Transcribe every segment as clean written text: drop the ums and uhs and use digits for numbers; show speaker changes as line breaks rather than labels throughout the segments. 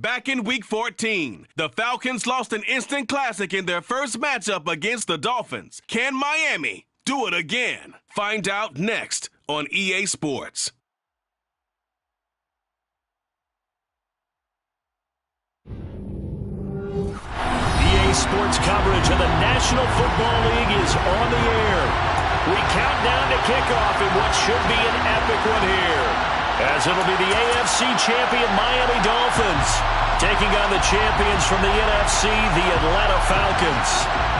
Back in Week 14, the Falcons lost an instant classic in their first matchup against the Dolphins. Can Miami do it again? Find out next on EA Sports.
EA Sports coverage of the National Football League is on the air. We count down to kickoff in what should be an epic one here, as it'll be the AFC champion Miami Dolphins taking on the champions from the NFC, the Atlanta Falcons.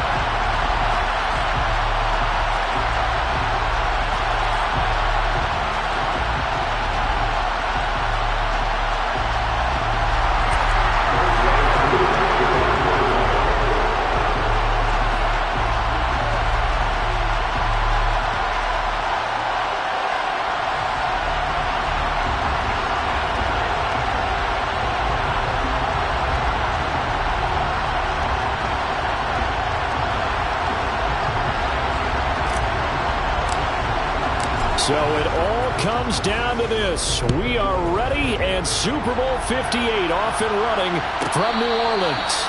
So it all comes down to this. We are ready, and Super Bowl 58 off and running from New Orleans.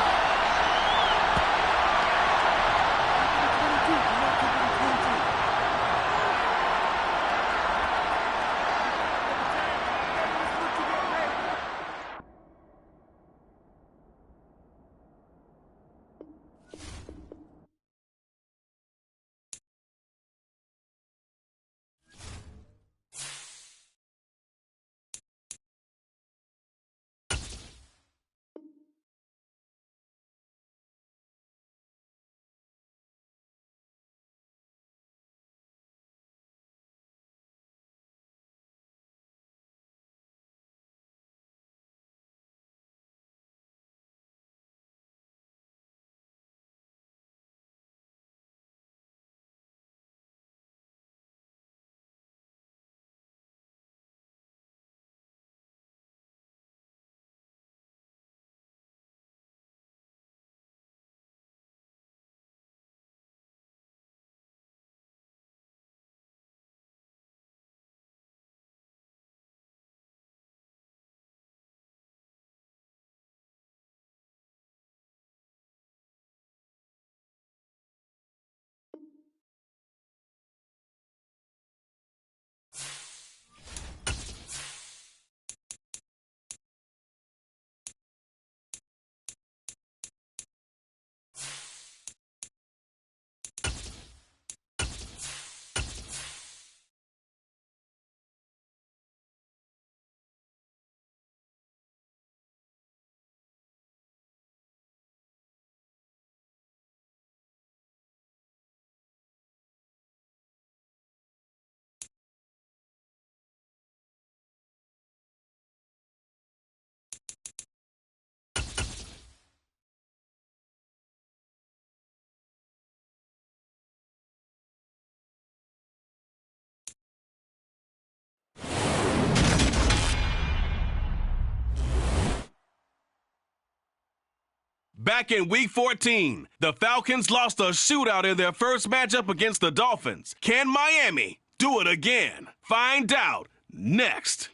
Back in Week 14, the Falcons lost a shootout in their first matchup against the Dolphins. Can Miami do it again? Find out next.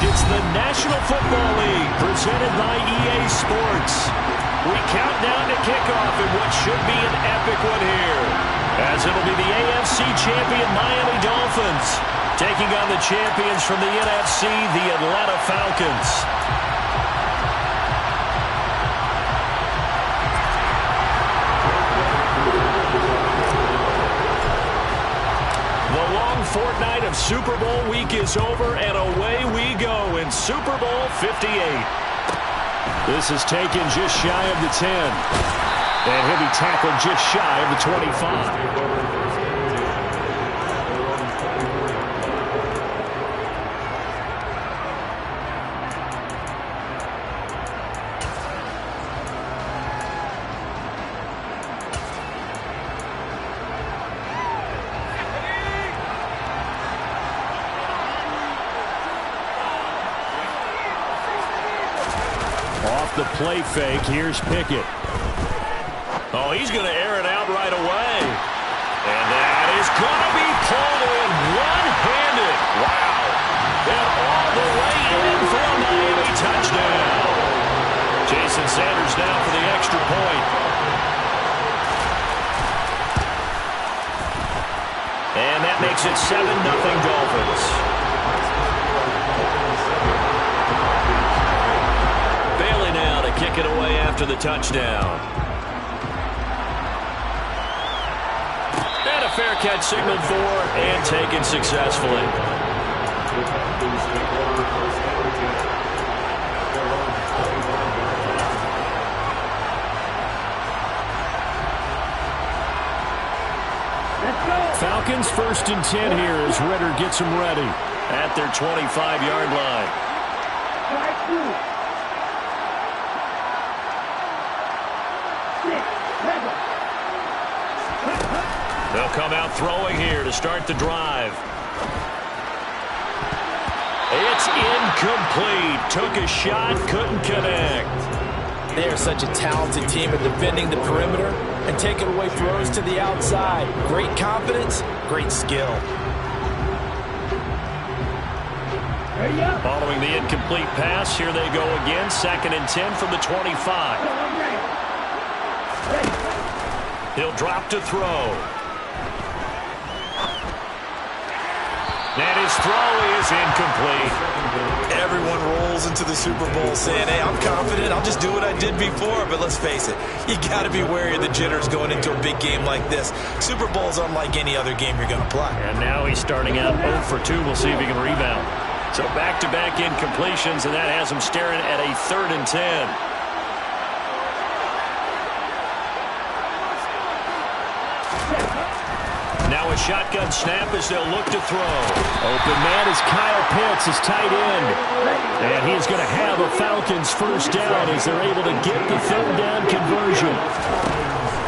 It's the National Football League presented by EA Sports. We count down to kickoff in what should be an epic one here, as it'll be the AFC champion Miami Dolphins taking on the champions from the NFC, the Atlanta Falcons. The long fortnight of Super Bowl week is over, and away we go in Super Bowl 58. This is taken just shy of the 10. And he'll be tackled just shy of the 25. Off the play fake, here's Pickett. Oh, he's going to air it out right away. And that is going to be pulled in one-handed. Wow. And all the way in for a Miami touchdown. Jason Sanders now for the extra point. And that makes it 7-0 Dolphins. Bailey now to kick it away after the touchdown. And a fair catch signaled for and taken successfully. Falcons 1st and 10 here as Ritter gets them ready at their 25-yard line. They'll come out throwing here to start the drive. It's incomplete. Took a shot, couldn't connect.
They are such a talented team at defending the perimeter and taking away throws to the outside. Great confidence, great skill.
Following the incomplete pass, here they go again. 2nd and 10 from the 25. He'll drop to throw. And his throw is incomplete.
Everyone rolls into the Super Bowl saying, hey, I'm confident, I'll just do what I did before. But let's face it, you got to be wary of the jitters going into a big game like this. Super Bowl is unlike any other game you're going to play.
And now he's starting out 0 for 2. We'll see if he can rebound. So back-to-back incompletions, and that has him staring at a 3rd and 10. Now a shotgun snap as they'll look to throw. Open man is Kyle Pitts, his tight end. And he's going to have a Falcons 1st down as they're able to get the 3rd down conversion.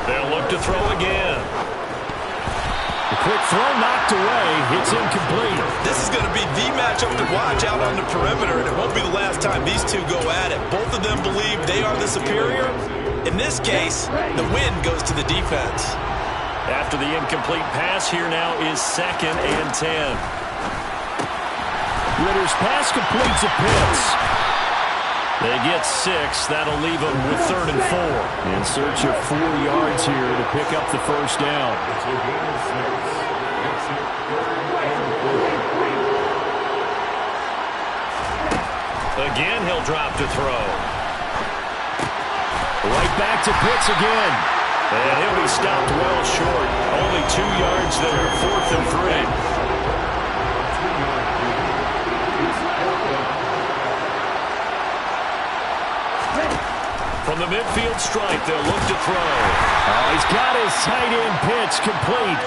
They'll look to throw again. The quick throw knocked away. It's incomplete.
This is going to be the matchup to watch out on the perimeter, and it won't be the last time these two go at it. Both of them believe they are the superior. In this case, the win goes to the defense.
After the incomplete pass, here now is 2nd and 10. Ritter's pass completes a Pitts. They get 6. That'll leave them with 3rd and 4. In search of 4 yards here to pick up the 1st down. Again, he'll drop to throw. Right back to Pitts again. And he'll be stopped well short. Only 2 yards there, 4th and 3. From the midfield stripe, they'll look to throw. Oh, he's got his tight end pitch complete.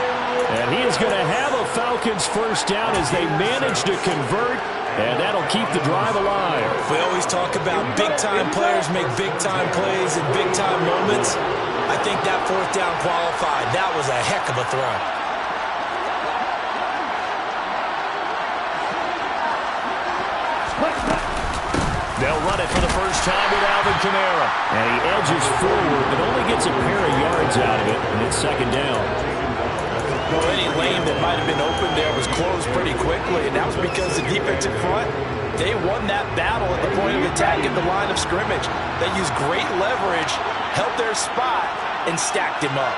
And he is going to have a Falcons 1st down as they manage to convert. And that'll keep the drive alive.
We always talk about big-time players make big-time plays in big-time moments. I think that 4th down qualified. That was a heck of a throw.
They'll run it for the 1st time with Alvin Kamara. And he edges forward, but only gets a pair of yards out of it, and it's 2nd down.
Well, any lane that might have been open there was closed pretty quickly, and that was because the defensive front, they won that battle at the point of attack at the line of scrimmage. They used great leverage, held their spot, and stacked him up.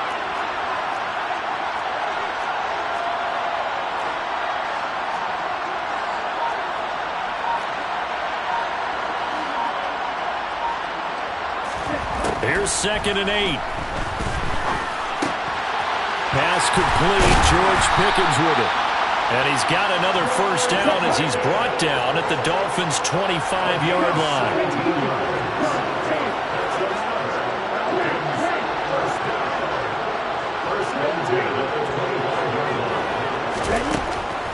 Here's 2nd and 8. Pass complete. George Pickens with it. And he's got another 1st down as he's brought down at the Dolphins' 25-yard line.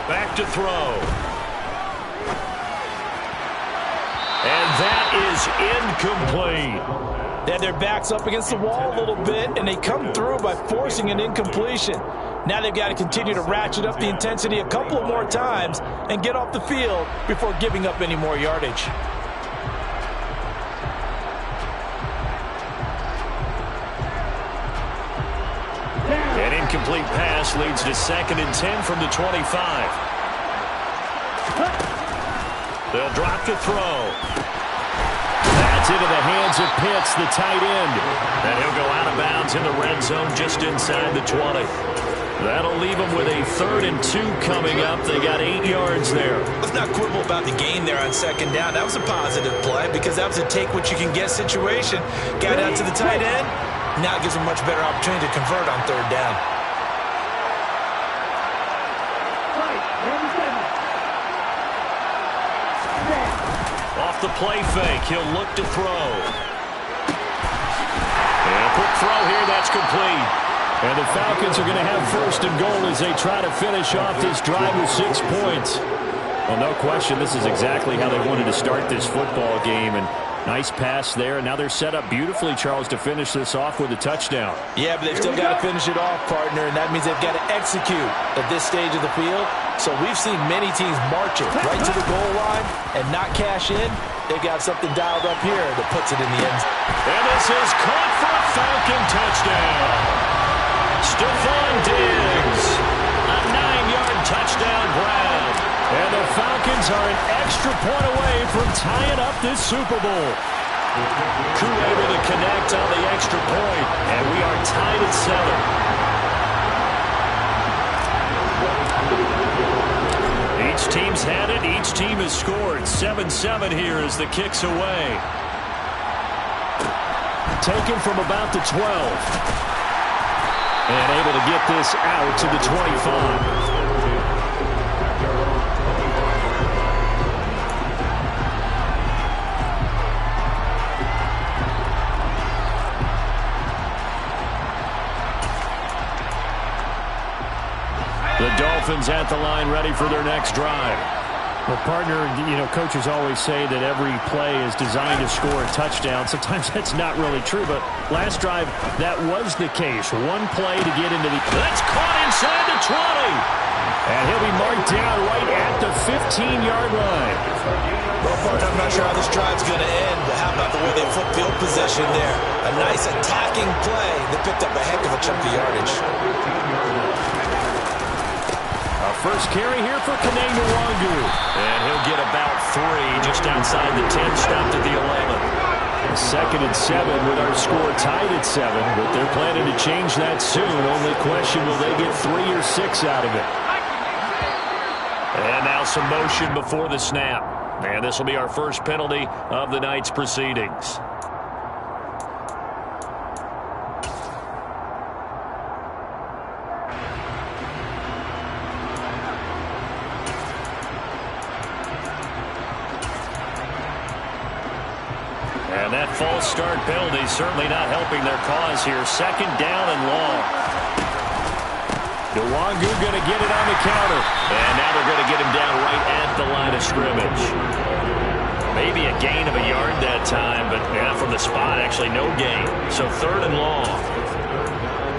Back to throw. And that is incomplete.
They had their backs up against the wall a little bit, and they come through by forcing an incompletion. Now they've got to continue to ratchet up the intensity a couple of more times and get off the field before giving up any more yardage.
incomplete pass leads to 2nd and 10 from the 25. They'll drop to throw. That's into the hands of Pitts, the tight end. And he'll go out of bounds in the red zone just inside the 20. That'll leave them with a 3rd and 2 coming up. They got 8 yards there.
Let's not quibble about the gain there on 2nd down. That was a positive play because that was a take-what-you-can-get situation. Got out to the tight end. Now it gives them a much better opportunity to convert on 3rd down.
Off the play fake, he'll look to throw. And a quick throw here, that's complete. And the Falcons are going to have 1st and goal as they try to finish off this drive with 6 points. Well, no question, this is exactly how they wanted to start this football game. And nice pass there. And now they're set up beautifully, Charles, to finish this off with a touchdown. Yeah, but they've still got to finish it off, partner. And that means they've got to execute at this stage of the field. So we've seen many teams march it right to the goal line and not cash in. They've got something dialed up here that puts it in the end. And this is caught for a Falcon touchdown. Stephon Diggs, a 9-yard touchdown grab. And the Falcons are an extra point away from tying up this Super Bowl. Koo able to connect on the extra point, and we are tied at 7. Each team's had it. Each team has scored. 7-7 here as the kick's away. Taken from about the 12. And able to get this out to the 25. The Dolphins at the line ready for their next drive. Well, partner, you know, coaches always say that every play is designed to score a touchdown. Sometimes that's not really true, but last drive, that was the case. One play to get into the... That's caught inside the 20! And he'll be marked down right at the 15-yard line.
Well, partner, I'm not sure how this drive's going to end, but how about the way they flip field possession there? A nice attacking play that picked up a heck of a chunk of yardage.
First carry here for Kene Nwangu. And he'll get about 3 just outside the 10, stopped at the 11. 2nd and 7 with our score tied at 7, but they're planning to change that soon. Only question, will they get 3 or 6 out of it? And now some motion before the snap. And this will be our first penalty of the night's proceedings. And that false start penalty certainly not helping their cause here. 2nd down and long. Nwangu going to get it on the counter. And now they're going to get him down right at the line of scrimmage. Maybe a gain of a yard that time, but yeah, from the spot, actually no gain. So 3rd and long.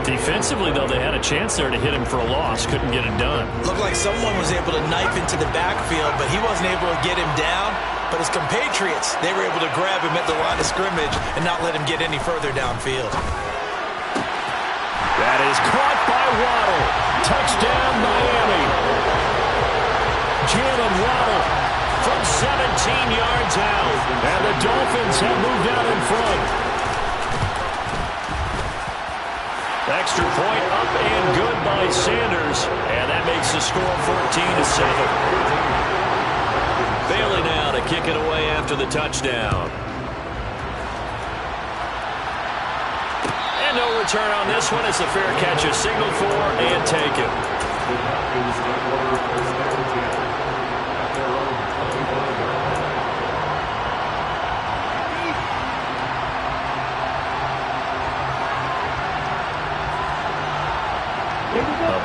Defensively, though, they had a chance there to hit him for a loss. Couldn't get it done.
Looked like someone was able to knife into the backfield, but he wasn't able to get him down. But his compatriots, they were able to grab him at the line of scrimmage and not let him get any further downfield.
That is caught by Waddle. Touchdown, Miami. Jalen Waddle from 17 yards out. And the Dolphins have moved out in front. Extra point up and good by Sanders. And that makes the score 14-7. Bailey now to kick it away after the touchdown. And no return on this one as the fair catch is signaled for and taken.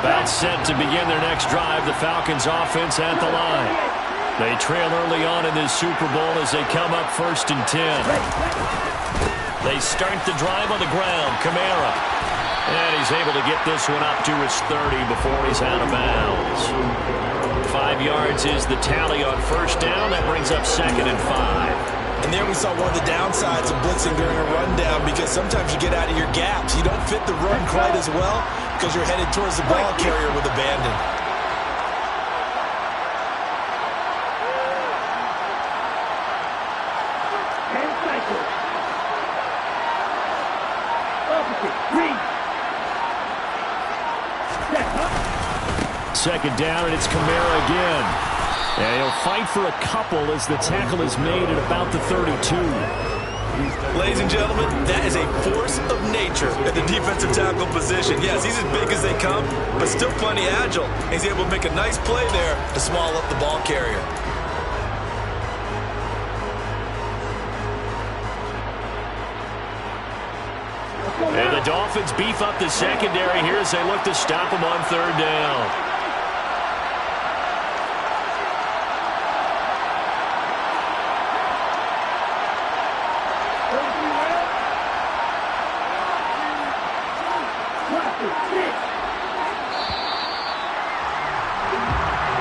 About set to begin their next drive, the Falcons offense at the line. They trail early on in this Super Bowl as they come up 1st and 10. They start the drive on the ground. Kamara. And he's able to get this one up to his 30 before he's out of bounds. 5 yards is the tally on 1st down. That brings up 2nd and 5.
And there we saw one of the downsides of blitzing during a rundown, because sometimes you get out of your gaps. You don't fit the run quite as well because you're headed towards the ball carrier with abandon.
Second down, and it's Kamara again. And he'll fight for a couple as the tackle is made at about the 32.
Ladies and gentlemen, that is a force of nature at the defensive tackle position. Yes, he's as big as they come, but still plenty agile. He's able to make a nice play there to small up the ball carrier.
And the Dolphins beef up the secondary here as they look to stop him on third down.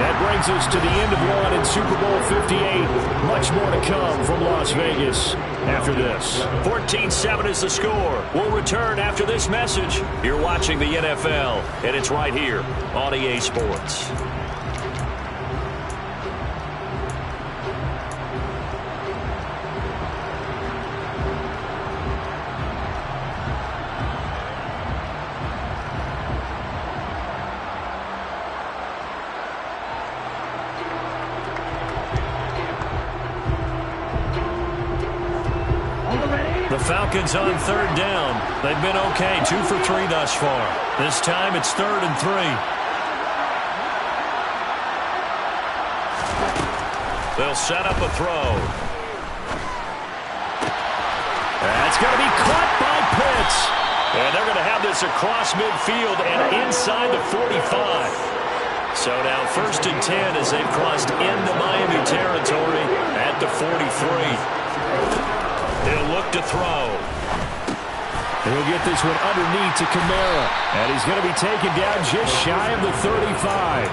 That brings us to the end of one in Super Bowl 58. Much more to come from Las Vegas after this. 14-7 is the score. We'll return after this message. You're watching the NFL, and it's right here on EA Sports. Falcons on third down. They've been okay, 2 for 3 thus far. This time it's 3rd and 3. They'll set up a throw. That's going to be caught by Pitts. And they're going to have this across midfield and inside the 45. So now 1st and 10 as they've crossed into Miami territory at the 43. He'll look to throw. He'll get this one underneath to Kamara. And he's going to be taken down just shy of the 35.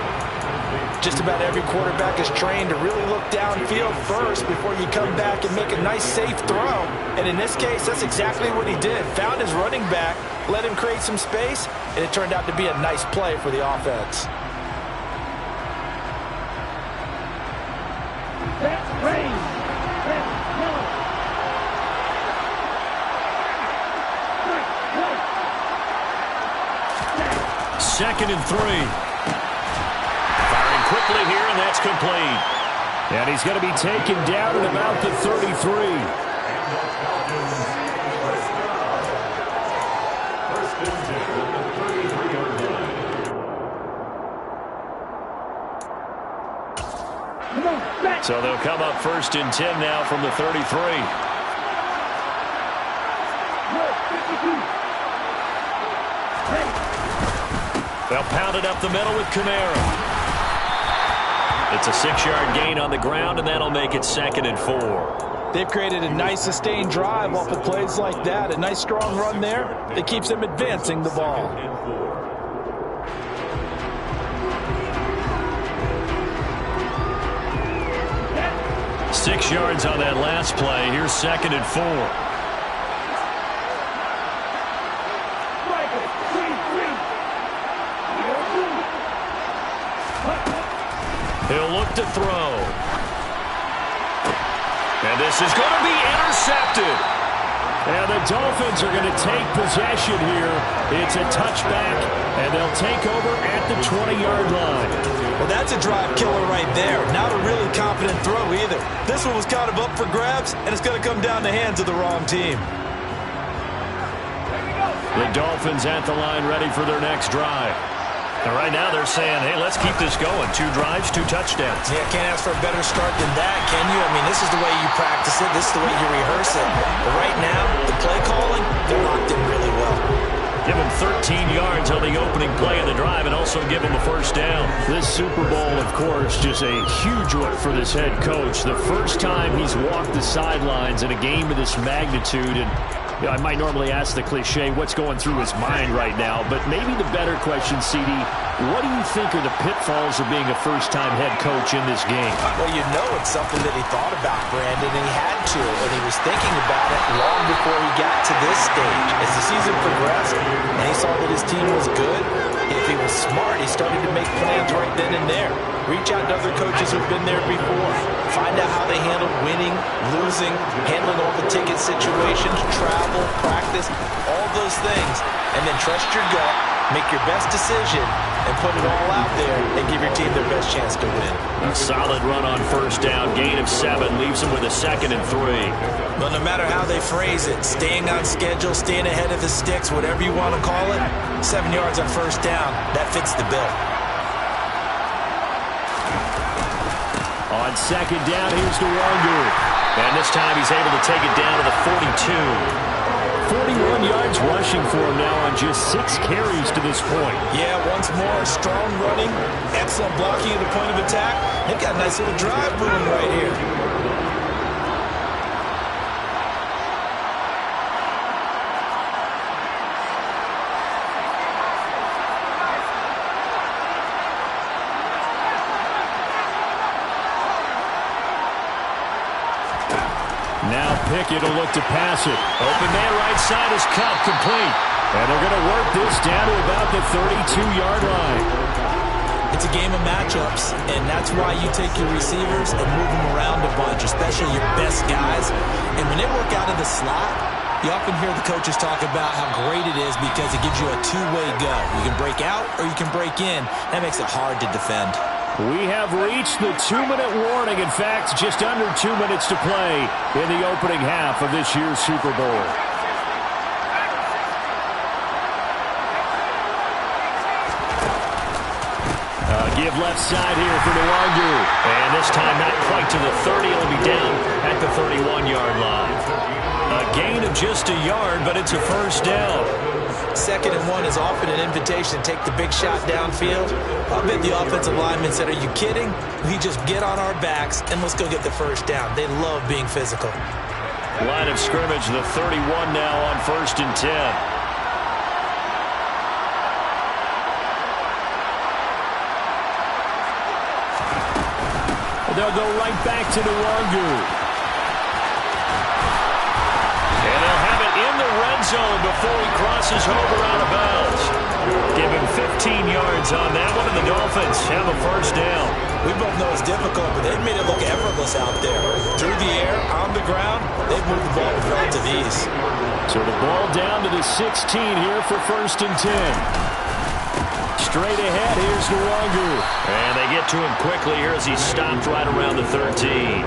Just about every quarterback is trained to really look downfield first before you come back and make a nice, safe throw. And in this case, that's exactly what he did. Found his running back, let him create some space, and it turned out to be a nice play for the offense.
That's range. That's
2nd and 3. Firing quickly here, and that's complete. And he's going to be taken down at about the 33. So they'll come up 1st and 10 now from the 33. They'll pound it up the middle with Kamara. It's a 6-yard gain on the ground, and that'll make it 2nd and 4.
They've created a nice sustained drive off of plays like that. A nice strong run there that keeps them advancing the ball.
Six yards on that last play. Here's 2nd and 4. He'll look to throw. And this is going to be intercepted. And the Dolphins are going to take possession here. It's a touchback, and they'll take over at the 20-yard line.
Well, that's a drive killer right there. Not a really confident throw either. This one was kind of up for grabs, and it's going to come down the hands of the wrong team.
The Dolphins at the line ready for their next drive. And right now they're saying, hey, let's keep this going. 2 drives, 2 touchdowns.
Yeah, can't ask for a better start than that, can you? I mean, this is the way you practice it. This is the way you rehearse it. But right now, the play calling, they're locked in really well.
Give him 13 yards on the opening play of the drive and also give him a 1st down. This Super Bowl, of course, just a huge one for this head coach. The first time he's walked the sidelines in a game of this magnitude, and You know, I might normally ask the cliche, what's going through his mind right now, but maybe the better question, CD, what do you think are the pitfalls of being a first-time head coach in this game?
Well, you know it's something that he thought about, Brandon, and he had to, and he was thinking about it long before he got to this stage. As the season progressed, and he saw that his team was good, if he was smart, he started to make plans right then and there. Reach out to other coaches who've been there before. Find out how they handled winning, losing, handling all the ticket situations, travel, practice, all those things. And then trust your gut, make your best decision, and put it all out there and give your team their best chance to win.
A solid run on first down. Gain of 7 leaves them with a 2nd and 3.
Well, no matter how they phrase it, staying on schedule, staying ahead of the sticks, whatever you want to call it, 7 yards on first down, that fits the bill.
On 2nd down, here's DeWanger. And this time he's able to take it down to the 42. 41 yards rushing for him now on just 6 carries to this point.
Yeah, once more, strong running, excellent blocking at the point of attack. They've got a nice little drive moving right here.
Now Pickett will look to pass it. Open man right side is cut, complete. And they're going to work this down to about the 32-yard line.
It's a game of matchups, and that's why you take your receivers and move them around a bunch, especially your best guys. And when they work out of the slot, you often hear the coaches talk about how great it is because it gives you a two-way go. You can break out or you can break in. That makes it hard to defend.
We have reached the 2-minute warning. In fact, just under 2 minutes to play in the opening half of this year's Super Bowl. Give left side here for DeWanger. And this time not quite to the 30. It'll be down at the 31-yard line. A gain of just a yard, but it's a first down.
2nd and 1 is often an invitation to take the big shot downfield. I bet the offensive lineman said, are you kidding? We just get on our backs and let's go get the first down. They love being physical.
Line of scrimmage, the 31 now on 1st and 10. They'll go right back to DeWanger. And they'll have it in the red zone before he crosses over out of bounds. Give him 15 yards on that one, and the Dolphins have a first down.
We both know it's difficult, but they've made it look effortless out there. Through the air, on the ground, they've moved the ball with relative ease.
So the ball down to the 16 here for 1st and 10. Straight ahead, here's DeWanger. And they get to him quickly here as he's stopped right around the 13.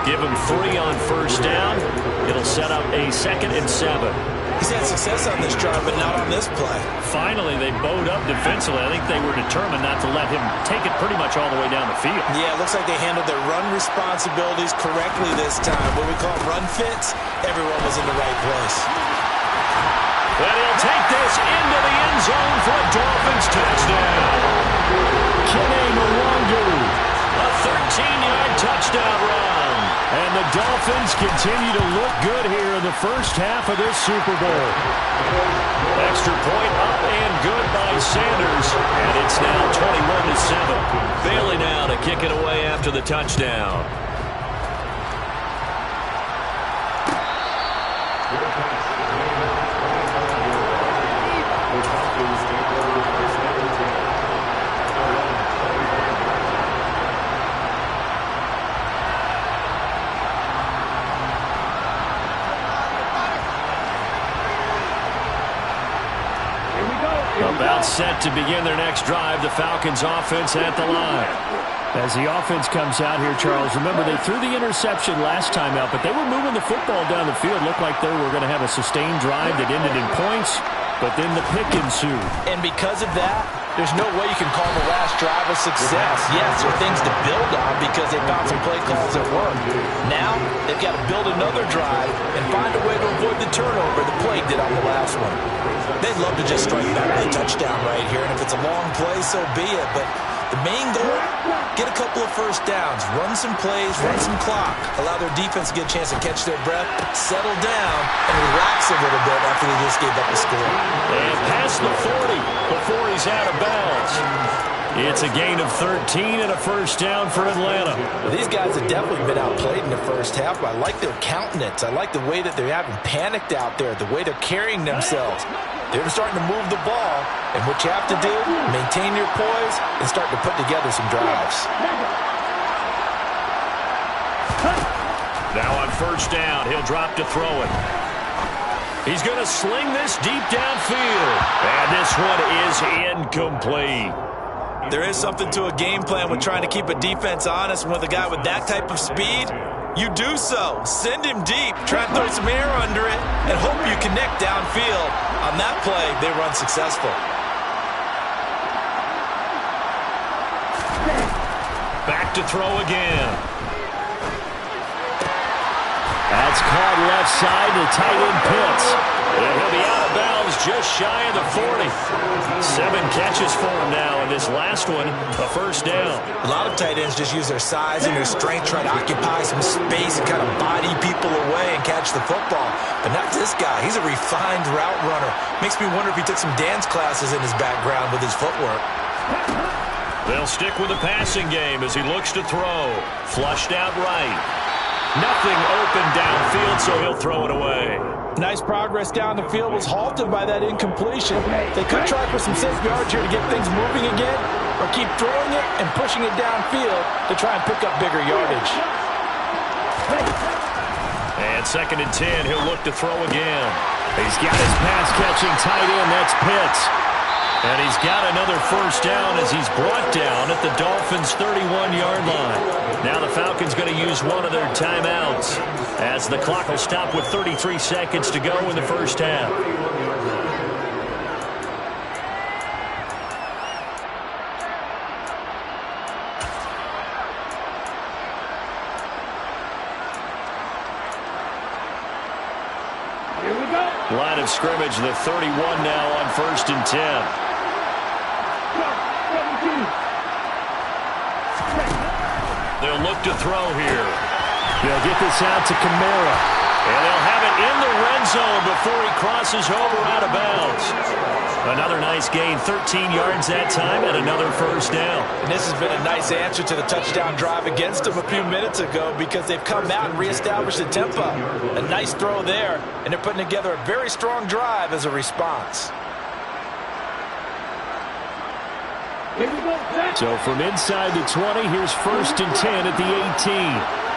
Give him 3 on first down. It'll set up a 2nd and 7.
He's had success on this drive, but not on this play.
Finally, they bowed up defensively. I think they were determined not to let him take it pretty much all the way down the field.
Yeah, it looks like they handled their run responsibilities correctly this time. What we call run fits, everyone was in the right place.
And he'll take this into the end zone for a Dolphins touchdown. Kene Nwangwu, a 13-yard touchdown run. And the Dolphins continue to look good here in the first half of this Super Bowl. Extra point up and good by Sanders. And it's now 21-7. Bailey now to kick it away after the touchdown. About set to begin their next drive, the Falcons offense at the line. As the offense comes out here, Charles, remember they threw the interception last time out, but they were moving the football down the field. Looked like they were going to have a sustained drive that ended in points, but then the pick ensued.
And because of that, there's no way you can call the last drive a success. Yes, there are things to build on because they found some play calls that worked. Now, they've got to build another drive and find a way to avoid the turnover the plague did on the last one. They'd love to just strike back with a touchdown right here, and if it's a long play, so be it. But The main goal, get a couple of first downs, run some plays, run some clock, allow their defense to get a chance to catch their breath, settle down, and relax a little bit after they just gave up the score.
And past the 40 before he's out of bounds. It's a gain of 13 and a first down for Atlanta.
Well, these guys have definitely been outplayed in the first half, but I like their countenance. I like the way that they're having panicked out there, the way they're carrying themselves. They're starting to move the ball, and what you have to do, maintain your poise and start to put together some drives.
Now on first down, he'll drop to throw it. He's going to sling this deep downfield, and this one is incomplete.
There is something to a game plan with trying to keep a defense honest. With a guy with that type of speed, you do so. Send him deep, try and throw some air under it, and hope you connect downfield. On that play, they run successful.
Back to throw again. That's caught left side to tight end Pitts. And he'll be out of bounds just shy of the 40. 7 catches for him now, and this last one, a first down.
A lot of tight ends just use their size and their strength, try to occupy some space and kind of body people away and catch the football. But not this guy. He's a refined route runner. Makes me wonder if he took some dance classes in his background with his footwork.
They'll stick with the passing game as he looks to throw. Flushed out right. Nothing open downfield, so he'll throw it away.
Nice progress down the field was halted by that incompletion. They could try for some safe yards here to get things moving again, or keep throwing it and pushing it downfield to try and pick up bigger yardage.
And 2nd and 10, he'll look to throw again. He's got his pass-catching tight end, that's Pitts. And he's got another first down as he's brought down at the Dolphins' 31-yard line. Now the Falcons going to use one of their timeouts as the clock will stop with 33 seconds to go in the first half.
Here we go.
Line of scrimmage, the 31 now on 1st and 10. They'll look to throw here. They'll get this out to Kamara. And they'll have it in the red zone before he crosses over out of bounds. Another nice gain, 13 yards that time, and another first down.
And this has been a nice answer to the touchdown drive against them a few minutes ago because they've come out and reestablished the tempo. A nice throw there, and they're putting together a very strong drive as a response.
So from inside the 20, here's 1st and 10 at the 18.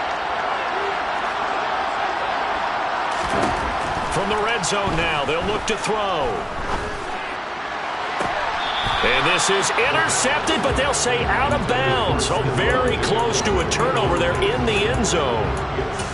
From the red zone now, they'll look to throw. And this is intercepted, but they'll say out of bounds. So very close to a turnover there in the end zone.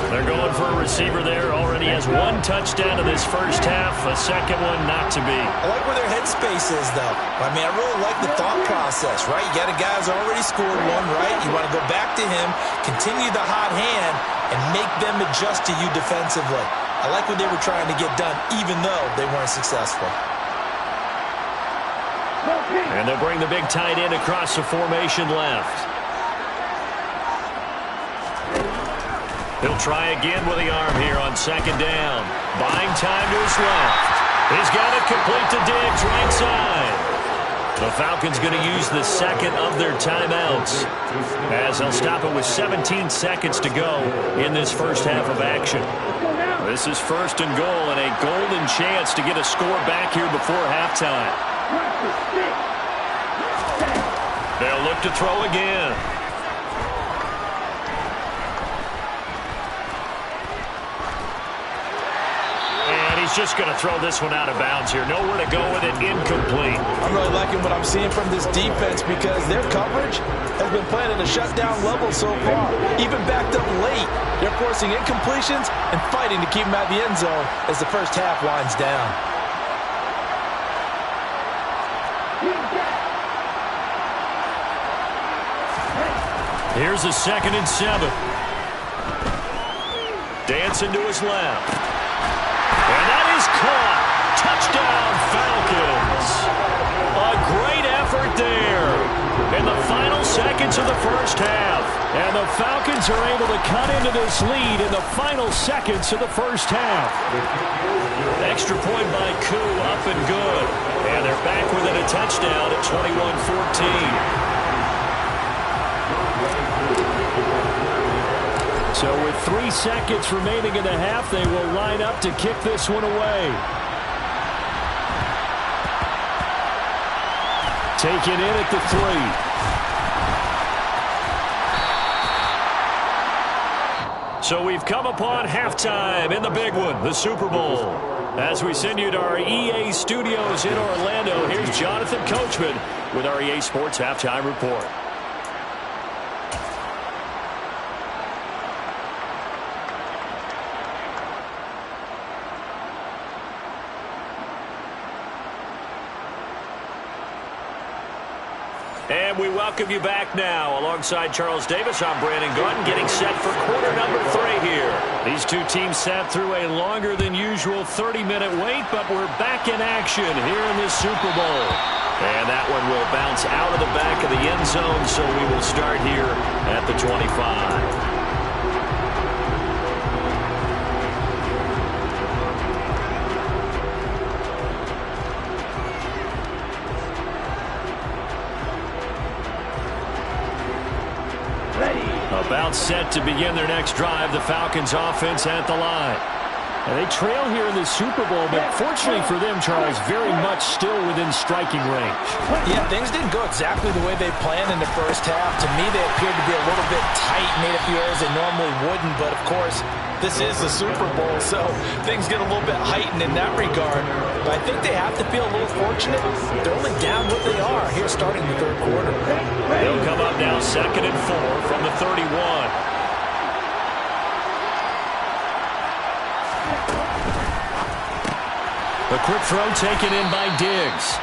They're going for a receiver there. Already has 1 touchdown in this first half. A second one not to be.
I like where their headspace is, though. I mean, I really like the thought process, right? You got a guy who's already scored one, right? You want to go back to him, continue the hot hand, and make them adjust to you defensively. I like what they were trying to get done, even though they weren't successful.
And they'll bring the big tight end across the formation left. He'll try again with the arm here on 2nd down. Buying time to his left. He's got it complete to Diggs, right side. The Falcons going to use the second of their timeouts as they'll stop it with 17 seconds to go in this first half of action. This is 1st and goal and a golden chance to get a score back here before halftime. They'll look to throw again. And he's just going to throw this one out of bounds here. Nowhere to go with it, incomplete.
I'm really liking what I'm seeing from this defense because their coverage has been playing at a shutdown level so far. Even backed up late, they're forcing incompletions and fighting to keep them out of the end zone as the first half winds down.
Here's a 2nd and 7. Dancing to his left. And that is caught. Touchdown, Falcons. A great effort there. And the final of the first half. And the Falcons are able to cut into this lead in the final seconds of the first half. Extra point by Koo, up and good. And they're back within a touchdown at 21-14. So with 3 seconds remaining in the half, they will line up to kick this one away. Take it in at the 3. So we've come upon halftime in the big one, the Super Bowl. As we send you to our EA studios in Orlando, here's Jonathan Coachman with our EA Sports Halftime Report. And we welcome you back now. Alongside Charles Davis, I'm Brandon Gordon, getting set for quarter number 3 here. These two teams sat through a longer than usual 30-minute wait, but we're back in action here in this Super Bowl. And that one will bounce out of the back of the end zone, so we will start here at the 25. About set to begin their next drive, the Falcons offense at the line. And they trail here in the Super Bowl, but fortunately for them, Charles, very much still within striking range.
Yeah, things didn't go exactly the way they planned in the first half. To me, they appeared to be a little bit tight, made a few errors they normally wouldn't, but of course, this is the Super Bowl, so things get a little bit heightened in that regard. But I think they have to feel a little fortunate. They're only down what they are here starting the third quarter.
They'll come up now 2nd and 4 from the 31. A quick throw taken in by Diggs.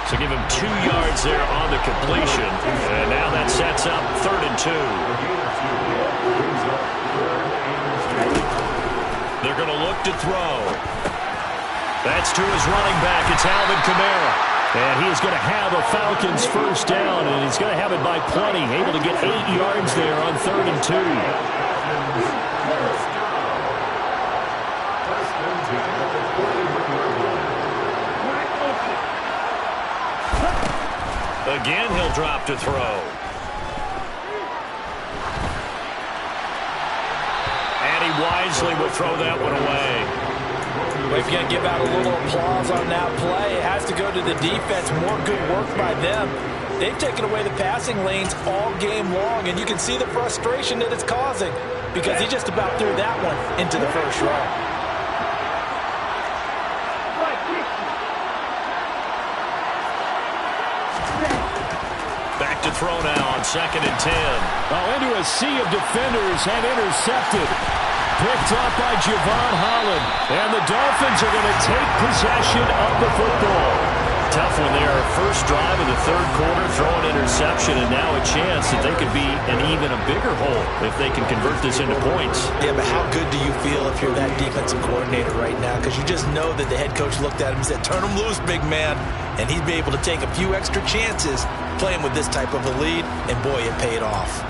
So give him 2 yards there on the completion. And now that sets up 3rd and 2. They're going to look to throw. That's to his running back. It's Alvin Kamara. And he is going to have a Falcons first down, and he's going to have it by plenty. Able to get 8 yards there on 3rd and 2. Again, he'll drop to throw. And he wisely will throw that one away.
We're going to give out a little applause on that play. It has to go to the defense. More good work by them. They've taken away the passing lanes all game long, and you can see the frustration that it's causing because he just about threw that one into the first row.
Back to throw now on 2nd and 10. Well, into a sea of defenders and intercepted. Picked up by Javon Holland. And the Dolphins are going to take possession of the football. Tough one there. First drive of the third quarter, throw an interception, and now a chance that they could be in even a bigger hole if they can convert this into points.
Yeah, but how good do you feel if you're that defensive coordinator right now? Because you just know that the head coach looked at him and said, turn him loose, big man. And he'd be able to take a few extra chances playing with this type of a lead, and boy, it paid off.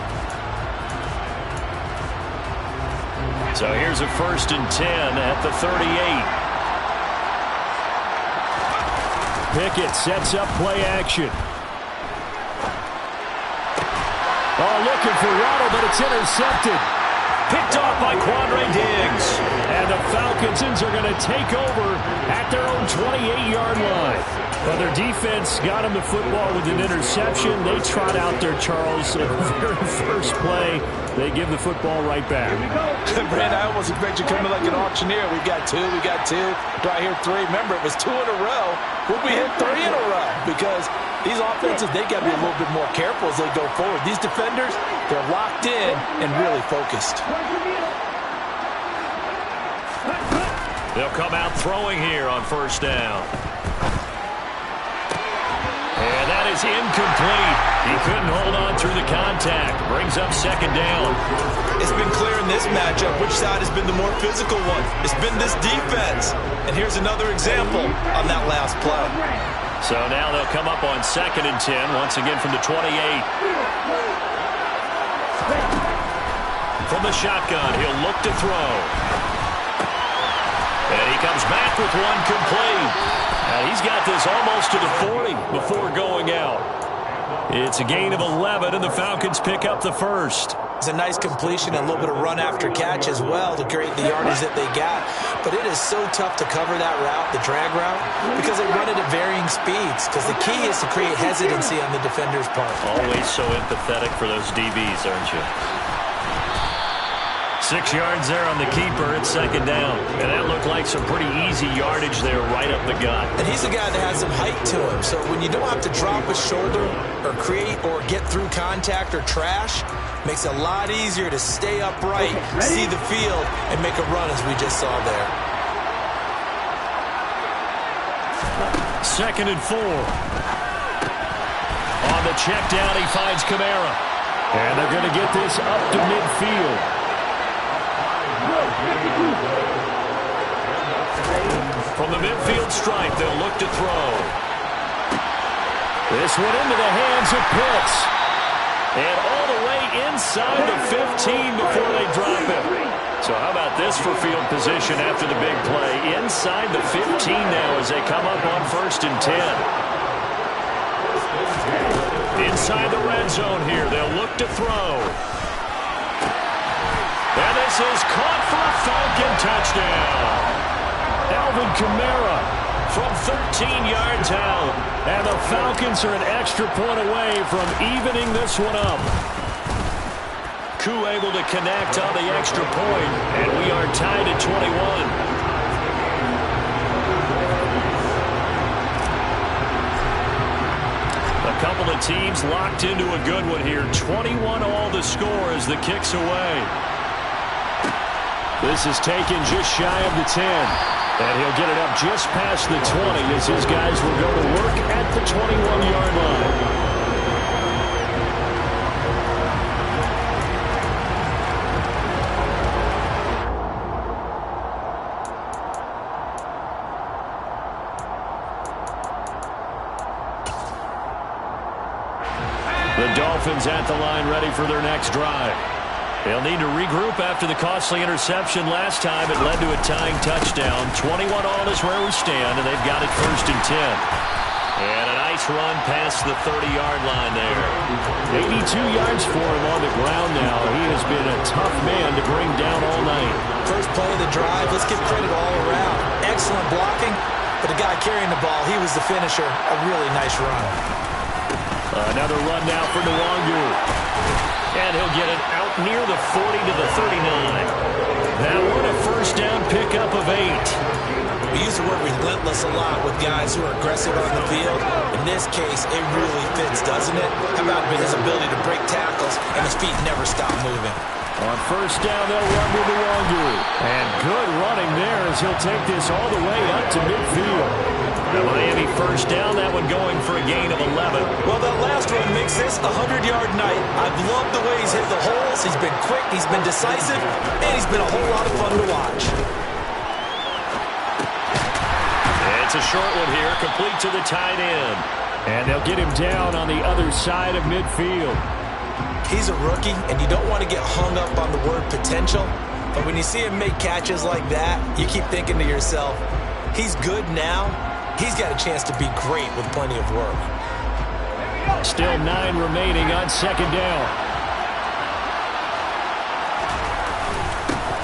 So here's a 1st and 10 at the 38. Pickett sets up play action. Oh, looking for Waddle, but it's intercepted. Picked off by Quandre Diggs. And the Falcons are going to take over at their own 28-yard line. Well, their defense got him the football with an interception. They trot out there, Charles, at the very first play. They give the football right back.
Brand, I almost expect you coming like an auctioneer. We got 2, we got 2. Do I hear 3? Remember, it was 2 in a row. Would we hit 3 in a row? Because these offenses, they got to be a little bit more careful as they go forward. These defenders, they're locked in and really focused.
They'll come out throwing here on first down. And that is incomplete. He couldn't hold on through the contact. Brings up 2nd down.
It's been clear in this matchup which side has been the more physical one. It's been this defense. And here's another example on that last play.
So now they'll come up on 2nd and 10, once again from the 28. From the shotgun, he'll look to throw. And he comes back with one complete. Now he's got this almost to the 40 before going out. It's a gain of 11, and the Falcons pick up the first.
It's a nice completion and a little bit of run after catch as well to create the yardage that they got. But it is so tough to cover that route, the drag route, because they run it at varying speeds. Because the key is to create hesitancy on the defender's part.
Always so empathetic for those DBs, aren't you? 6 yards there on the keeper. It's 2nd down. And that looked like some pretty easy yardage there right up the gut.
And he's a guy that has some height to him. So when you don't have to drop a shoulder or create or get through contact or trash, makes it a lot easier to stay upright, see the field, and make a run as we just saw there.
2nd and 4. On the check down, he finds Kamara. And they're going to get this up to midfield. From the midfield stripe, they'll look to throw. This one into the hands of Pitts. And all the way inside the 15 before they drop him. So how about this for field position after the big play? Inside the 15 now as they come up on 1st and 10. Inside the red zone here, they'll look to throw. And this is caught for a Falcon touchdown. Alvin Kamara from 13 yards out. And the Falcons are an extra point away from evening this one up. Koo able to connect on the extra point, and we are tied at 21. A couple of teams locked into a good one here. 21 all the score as the kick's away. This is taken just shy of the 10. And he'll get it up just past the 20 as his guys will go to work at the 21-yard line. The Dolphins at the line ready for their next drive. They'll need to regroup after the costly interception last time. It led to a tying touchdown. 21 all is where we stand, and they've got it 1st and 10. And a nice run past the 30-yard line there. 82 yards for him on the ground now. He has been a tough man to bring down all night.
First play of the drive, let's give credit all around. Excellent blocking, but the guy carrying the ball, he was the finisher. A really nice run.
Another run now for Nwangu. And he'll get it out near the 40 to the 39. That one a 1st down pickup of 8.
We use the word relentless a lot with guys who are aggressive on the field. In this case, it really fits, doesn't it? How about his ability to break tackles and his feet never stop moving?
On 1st down, they'll run with Nwangu. And good running there as he'll take this all the way up to midfield. The Miami 1st down, that one going for a gain of 11.
Well, that last one makes this a 100-yard night. I've loved the way he's hit the holes. He's been quick, he's been decisive, and he's been a whole lot of fun to watch.
It's a short one here, complete to the tight end. And they'll get him down on the other side of midfield.
He's a rookie, and you don't want to get hung up on the word potential. But when you see him make catches like that, you keep thinking to yourself, he's good now. He's got a chance to be great with plenty of work.
Still 9 remaining on 2nd down.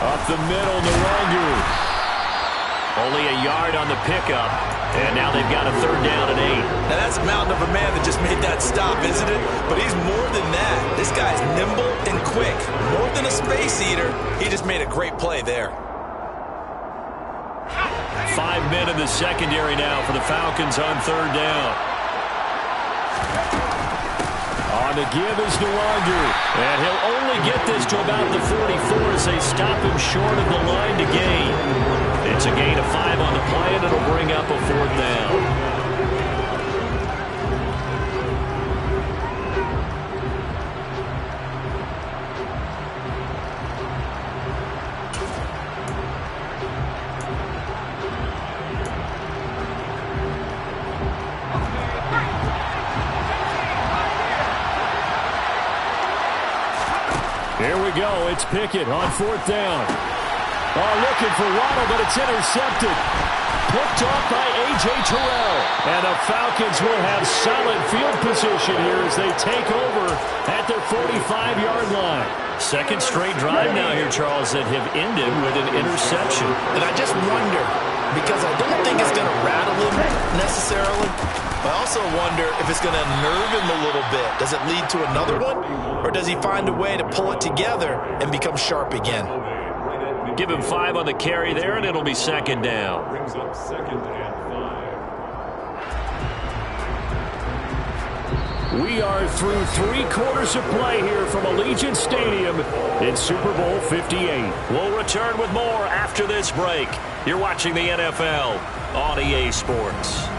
Up the middle, Nwangu. Only a yard on the pickup. And now they've got a 3rd down and 8.
Now that's a mountain of a man that just made that stop, isn't it? But he's more than that. This guy's nimble and quick. More than a space eater. He just made a great play there.
5 men in the secondary now for the Falcons on 3rd down. On the give is Nwangu. And he'll only get this to about the 44 as they stop him short of the line to gain. It's a gain of 5 on the play, and it'll bring up a 4th down. Here we go. It's Pickett on 4th down. Oh, looking for Waddle, but it's intercepted. Picked off by A.J. Terrell. And the Falcons will have solid field position here as they take over at their 45-yard line. Second straight drive now here, Charles, that have ended with an interception.
And I just wonder, because I don't think it's going to rattle him necessarily, I also wonder if it's going to nerve him a little bit. Does it lead to another one? Or does he find a way to pull it together and become sharp again?
Give him 5 on the carry there, and it'll be 2nd down.
Brings up 2nd and 5.
We are through 3 quarters of play here from Allegiant Stadium in Super Bowl 58. We'll return with more after this break. You're watching the NFL on EA Sports.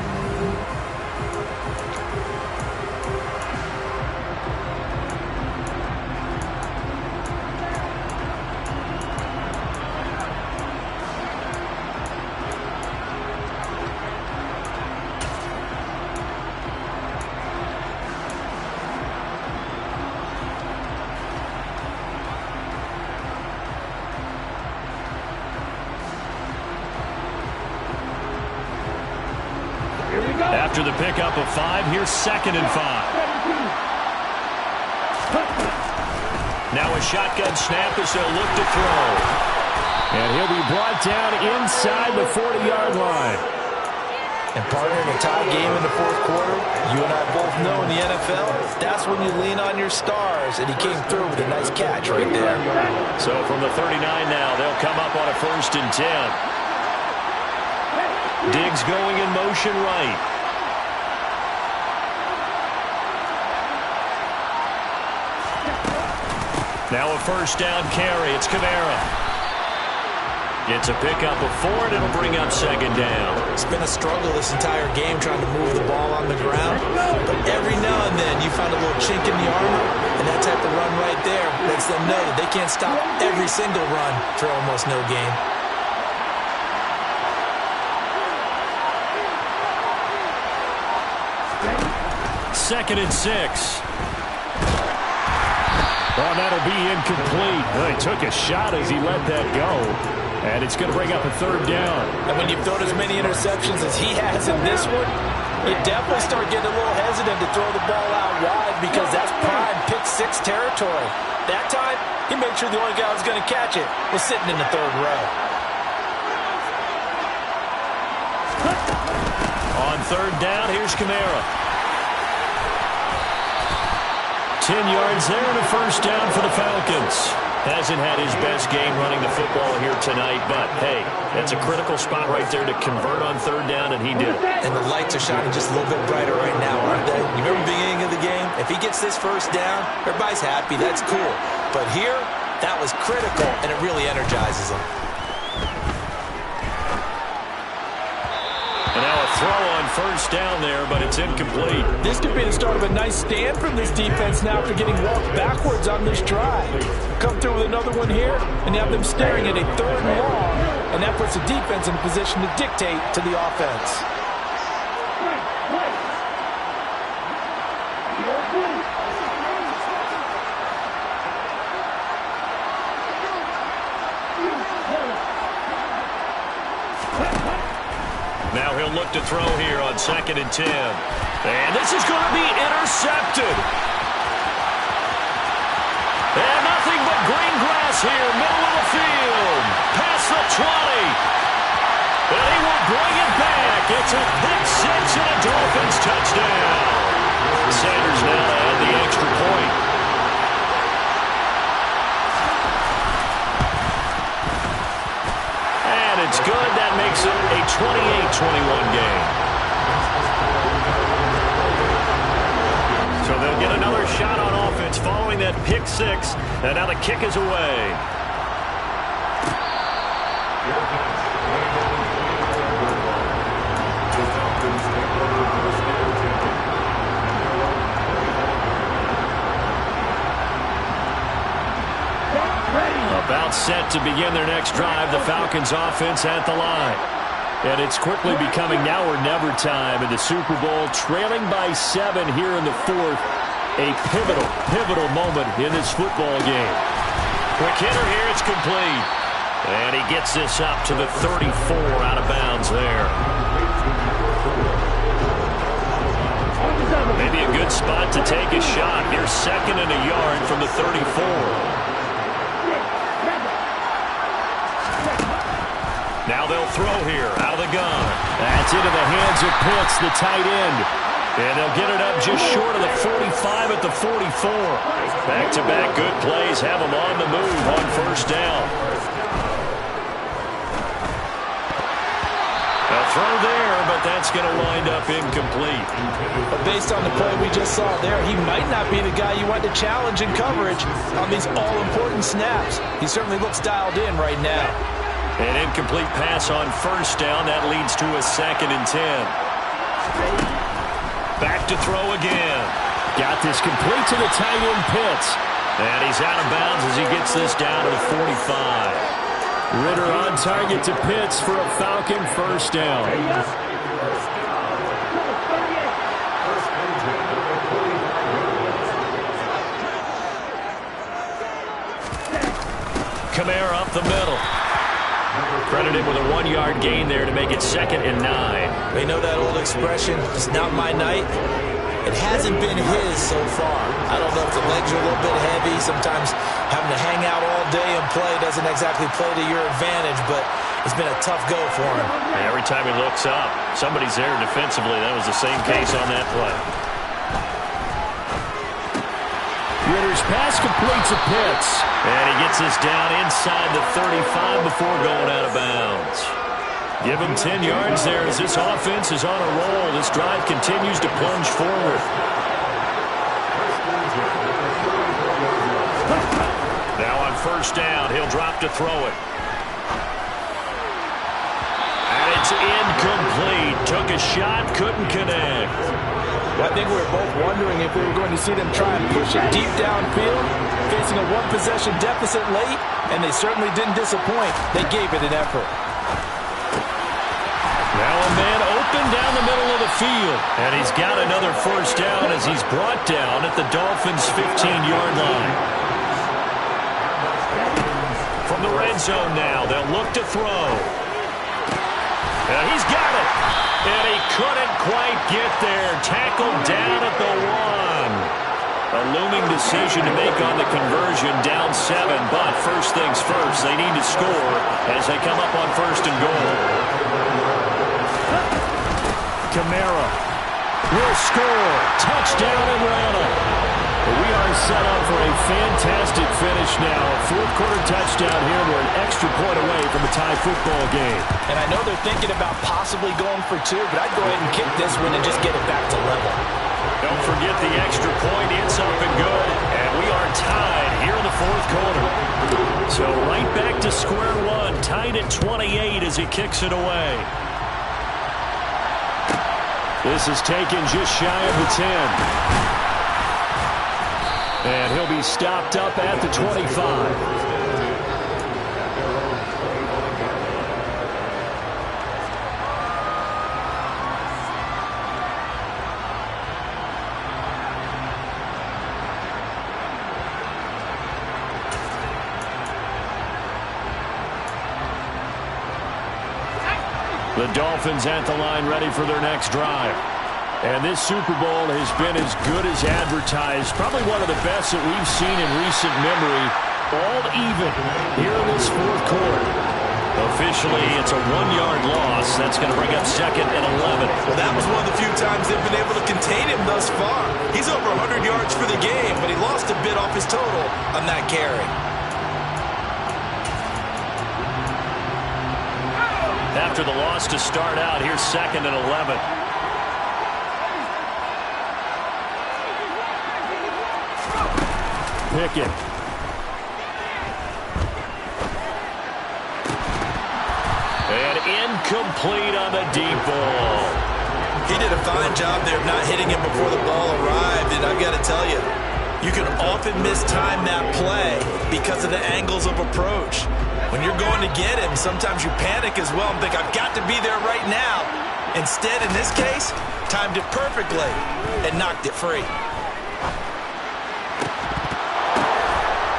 After the pickup of 5, here's 2nd and 5. Now a shotgun snap as they'll look to throw. And he'll be brought down inside the 40-yard line.
And partner, in a tie game in the 4th quarter, you and I both know in the NFL, that's when you lean on your stars, and he came through with a nice catch right there.
So from the 39 now, they'll come up on a 1st and 10. Diggs going in motion right. Now a 1st down carry. It's Kamara. It's a pickup of 4, and it'll bring up 2nd down.
It's been a struggle this entire game trying to move the ball on the ground. But every now and then you find a little chink in the armor, and that type of run right there lets them know that they can't stop every single run for almost no gain.
Second and 6. Oh, that'll be incomplete. Well, he took a shot as he let that go. And it's going to bring up a 3rd down.
And when you've thrown as many interceptions as he has in this one, you definitely start getting a little hesitant to throw the ball out wide because that's prime pick 6 territory. That time, he made sure the only guy who was going to catch it was sitting in the 3rd row.
On 3rd down, here's Kamara. 10 yards there and a 1st down for the Falcons. Hasn't had his best game running the football here tonight, but hey, that's a critical spot right there to convert on 3rd down, and he did.
And the lights are shining just a little bit brighter right now, aren't they? You remember the beginning of the game? If he gets this 1st down, everybody's happy. That's cool. But here, that was critical, and it really energizes them.
And now a throw on 1st down there, but it's incomplete.
This could be the start of a nice stand from this defense now for getting walked backwards on this drive. Come through with another one here, and you have them staring at a 3rd and long, and that puts the defense in a position to dictate to the offense.
Now he'll look to throw here on 2nd and 10. And this is going to be intercepted. And nothing but green grass here, middle of the field. Past the 20. And he will bring it back. It's a pick 6 and a Dolphins touchdown. Sanders now to add the extra point. And it's good. That makes it a 28-21 game. So they'll get another shot on offense following that pick 6. And now the kick is away. About set to begin their next drive, the Falcons offense at the line. And it's quickly becoming now or never time in the Super Bowl, trailing by 7 here in the 4th. A pivotal moment in this football game. Quick hitter here, it's complete. And he gets this up to the 34 out of bounds there. Maybe a good spot to take a shot. Here's 2nd and a yard from the 34. Now they'll throw here out of the gun. That's into the hands of Pitts, the tight end. And they'll get it up just short of the 45 at the 44. Back-to-back good plays have them on the move on 1st down. They'll throw there, but that's going to wind up incomplete.
But based on the play we just saw there, he might not be the guy you want to challenge in coverage on these all-important snaps. He certainly looks dialed in right now.
An incomplete pass on 1st down. That leads to a 2nd and 10. Back to throw again. Got this complete to the tight end Pitts. And he's out of bounds as he gets this down to the 45. Ritter on target to Pitts for a Falcon 1st down. Kamara up the middle. Credited with a 1-yard gain there to make it 2nd and 9.
They know that old expression, it's not my night. It hasn't been his so far. I don't know if the legs are a little bit heavy. Sometimes having to hang out all day and play doesn't exactly play to your advantage, but it's been a tough go for him.
And every time he looks up, somebody's there defensively. That was the same case on that play. Ritter's pass complete to Pitts. And he gets this down inside the 35 before going out of bounds. Give him 10 yards there as this offense is on a roll. This drive continues to plunge forward. Now on 1st down, he'll drop to throw it. And it's incomplete. Took a shot, couldn't connect.
I think we were both wondering if we were going to see them try and push it deep downfield, facing a 1-possession deficit late, and they certainly didn't disappoint. They gave it an effort.
Now a man open down the middle of the field, and he's got another 1st down as he's brought down at the Dolphins' 15-yard line. From the red zone now, they'll look to throw. And he's got it. And he couldn't quite get there. Tackled down at the 1. A looming decision to make on the conversion, down 7. But first things first, they need to score as they come up on 1st and goal. Kamara will score. Touchdown Atlanta. We are set up for a fantastic finish now. A 4th-quarter touchdown here. We're an extra point away from a tie football game.
And I know they're thinking about possibly going for 2, but I'd go ahead and kick this one and just get it back to level.
Don't forget the extra point. It's up and good. And we are tied here in the 4th quarter. So right back to square one. Tied at 28 as he kicks it away. This is taken just shy of the 10. And he'll be stopped up at the 25. The Dolphins at the line ready for their next drive. And this Super Bowl has been as good as advertised. Probably one of the best that we've seen in recent memory. All even here in this 4th quarter. Officially, it's a 1-yard loss. That's going to bring up 2nd and 11.
Well, that was one of the few times they've been able to contain him thus far. He's over 100 yards for the game, but he lost a bit off his total on that carry.
After the loss to start out, here's 2nd and 11. Pickett. And incomplete on the deep ball.
He did a fine job there of not hitting him before the ball arrived, and I've got to tell you, you can often mistime that play because of the angles of approach. When you're going to get him, sometimes you panic as well and think, I've got to be there right now. Instead, in this case, timed it perfectly and knocked it free.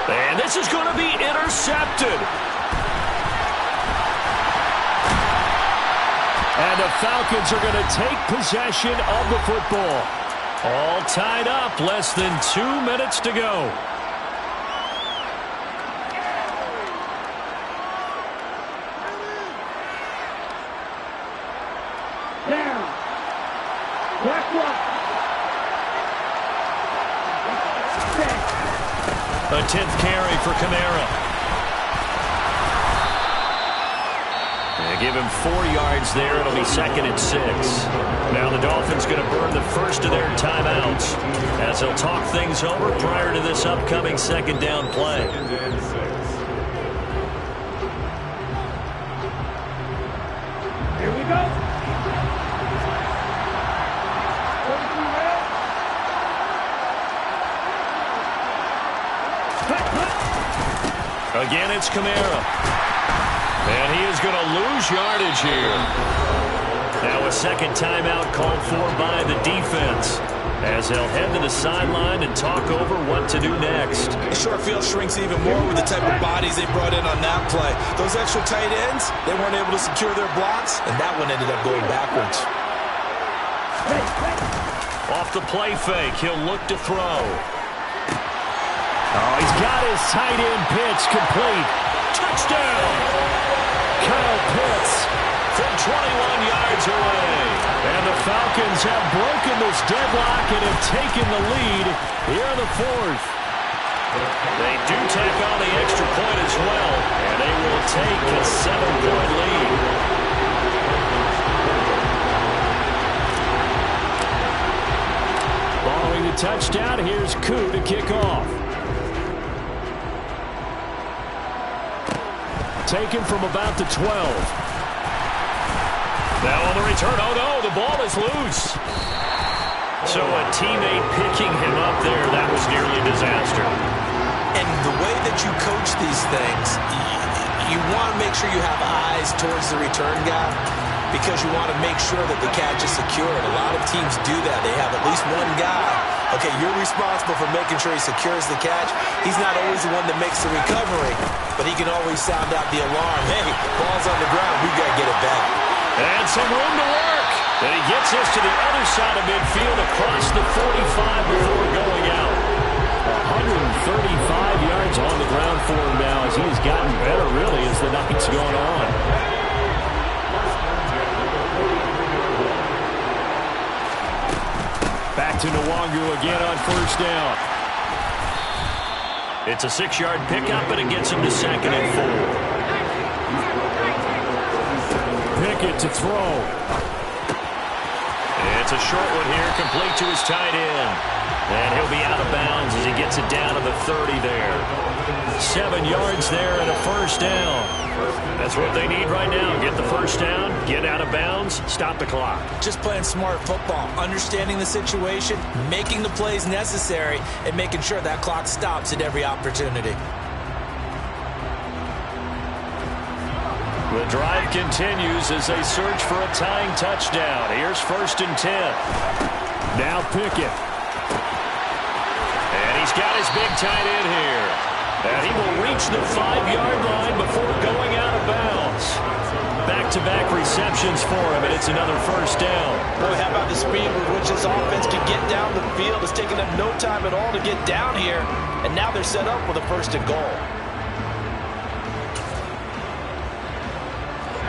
And this is going to be intercepted. And the Falcons are going to take possession of the football. All tied up, less than 2 minutes to go.
Down. Black one.
A 10th carry for Kamara. They give him 4 yards there. It'll be 2nd and 6. Now the Dolphins going to burn the first of their timeouts as they'll talk things over prior to this upcoming 2nd down play.
Here we go.
Again, it's Kamara. And he is going to lose yardage here. Now a 2nd timeout called for by the defense as they'll head to the sideline and talk over what to do next.
The short field shrinks even more with the type of bodies they brought in on that play. Those extra tight ends, they weren't able to secure their blocks, and that one ended up going backwards.
Off the play fake, he'll look to throw. Oh, he's got his tight end pitch complete. Touchdown! Kyle Pitts from 21 yards away. And the Falcons have broken this deadlock and have taken the lead here in the 4th. They do tack on the extra point as well, and they will take a 7-point lead. Following the touchdown, here's Koo to kick off. Taken from about the 12. Now on the return, oh no, the ball is loose. So a teammate picking him up there, that was nearly a disaster.
And the way that you coach these things, you want to make sure you have eyes towards the return guy because you want to make sure that the catch is secure. And a lot of teams do that. They have at least one guy. Okay, you're responsible for making sure he secures the catch. He's not always the one that makes the recovery, but he can always sound out the alarm. Hey, ball's on the ground. We've got to get it back.
And some room to work. And he gets us to the other side of midfield across the 45 before going out. 135 yards on the ground for him now as he's gotten better, really, as the night's gone on. Back to Nwangu again on 1st down. It's a 6-yard pickup, and it gets him to 2nd and 4. Pickett to throw. It's a short one here, complete to his tight end. And he'll be out of bounds as he gets it down to the 30 there. 7 yards there and a 1st down. That's what they need right now. Get the 1st down, get out of bounds, stop the clock.
Just playing smart football, understanding the situation, making the plays necessary, and making sure that clock stops at every opportunity.
The drive continues as they search for a tying touchdown. Here's 1st and 10. Now Pickett. And he's got his big tight end here. And he will reach the 5-yard line before going out of bounds. Back-to-back receptions for him, and it's another 1st down.
Boy, how about the speed with which this offense can get down the field? It's taken them no time at all to get down here, and now they're set up with a 1st and goal.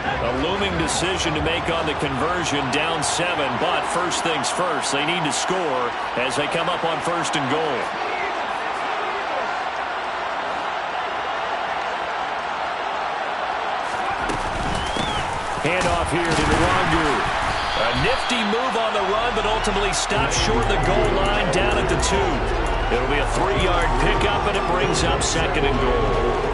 A looming decision to make on the conversion, down 7, but first things first, they need to score as they come up on 1st and goal. Handoff here to Nwangu. A nifty move on the run, but ultimately stops short of the goal line down at the 2. It'll be a 3-yard pickup, and it brings up 2nd and goal.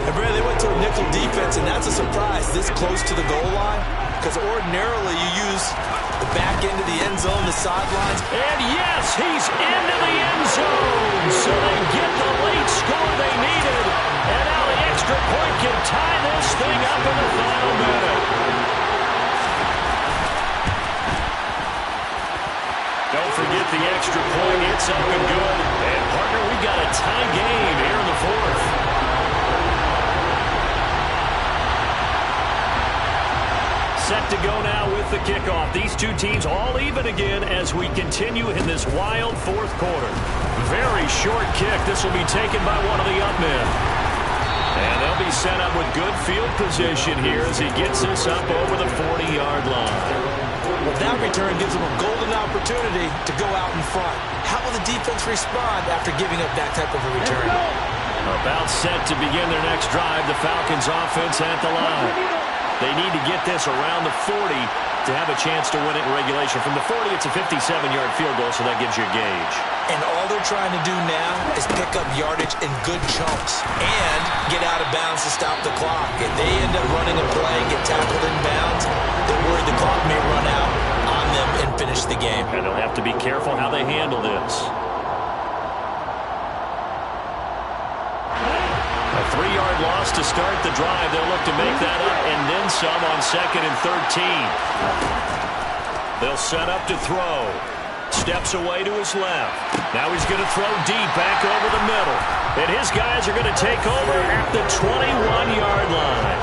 And Brad, they went to a nickel defense, and that's a surprise this close to the goal line, because ordinarily you use the back end of the end zone, the sidelines.
And yes, he's into the end zone, so they get the late score they needed. And now the extra point can tie this thing up in the final minute. Don't forget the extra point. It's up and good. And, partner, we've got a tie game here in the 4th. set to go now with the kickoff. These two teams all even again as we continue in this wild fourth quarter. Very short kick. This will be taken by one of the up men. And they'll be set up with good field position here as he gets this up over the 40-yard line.
Well, that return gives them a golden opportunity to go out in front. How will the defense respond after giving up that type of a return?
About set to begin their next drive, the Falcons offense at the line. They need to get this around the 40 to have a chance to win it in regulation. From the 40, it's a 57-yard field goal, so that gives you a gauge.
And all they're trying to do now is pick up yardage in good chunks and get out of bounds to stop the clock. If they end up running a play and get tackled in bounds, they're worried the clock may run out on them and finish the game.
And they'll have to be careful how they handle this. A 3-yard loss to start the drive. They'll look to make that up and then some on 2nd and 13. They'll set up to throw. Steps away to his left. Now he's going to throw deep back over the middle. And his guys are going to take over at the 21-yard line.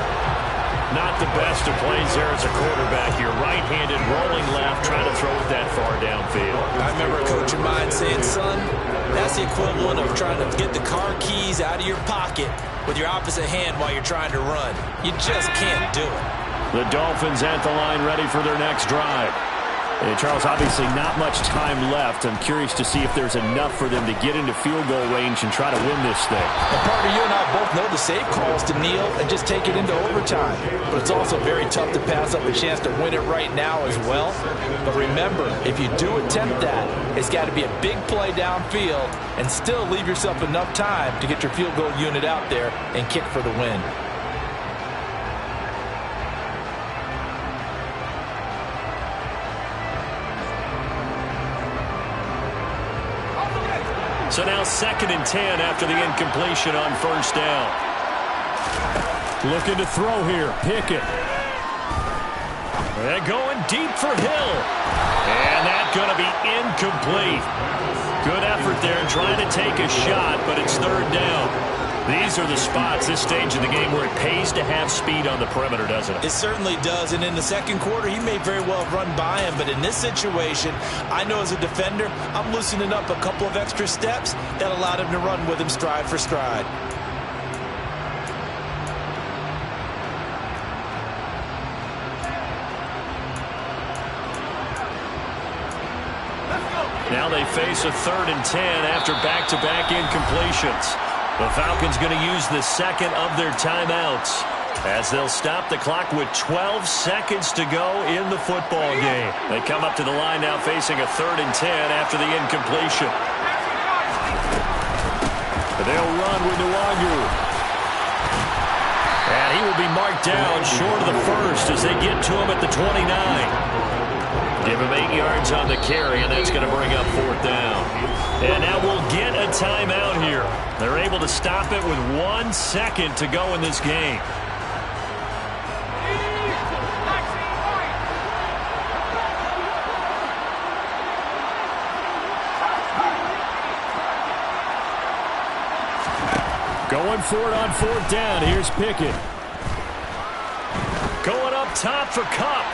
Not the best of plays there as a quarterback. You're right-handed, rolling left, trying to throw it that far downfield.
I remember a coach of mine saying, son, that's the equivalent of trying to get the car keys out of your pocket with your opposite hand while you're trying to run. You just can't do it.
The Dolphins at the line ready for their next drive. And Charles, obviously not much time left. I'm curious to see if there's enough for them to get into field goal range and try to win this thing.
And Parker, you and I both know the safe calls to kneel and just take it into overtime. But it's also very tough to pass up a chance to win it right now as well. But remember, if you do attempt that, it's got to be a big play downfield and still leave yourself enough time to get your field goal unit out there and kick for the win.
So now 2nd and 10 after the incompletion on 1st down. Looking to throw here. Pickett. They're going deep for Hill. And that's going to be incomplete. Good effort there trying to take a shot, but it's 3rd down. These are the spots, this stage of the game, where it pays to have speed on the perimeter, doesn't it?
It certainly does, and in the second quarter, he may very well have run by him, but in this situation, I know as a defender, I'm loosening up a couple of extra steps that allowed him to run with him stride for stride.
Now they face a 3rd and 10 after back-to-back incompletions. The Falcons going to use the second of their timeouts as they'll stop the clock with 12 seconds to go in the football game. They come up to the line now facing a 3rd and 10 after the incompletion. They'll run with Nwangu. And he will be marked down short of the first as they get to him at the 29. Give him 8 yards on the carry, and that's going to bring up 4th down. And now we'll get a timeout here. They're able to stop it with 1 second to go in this game. Going for it on 4th down. Here's Pickett. Going up top for Kupp.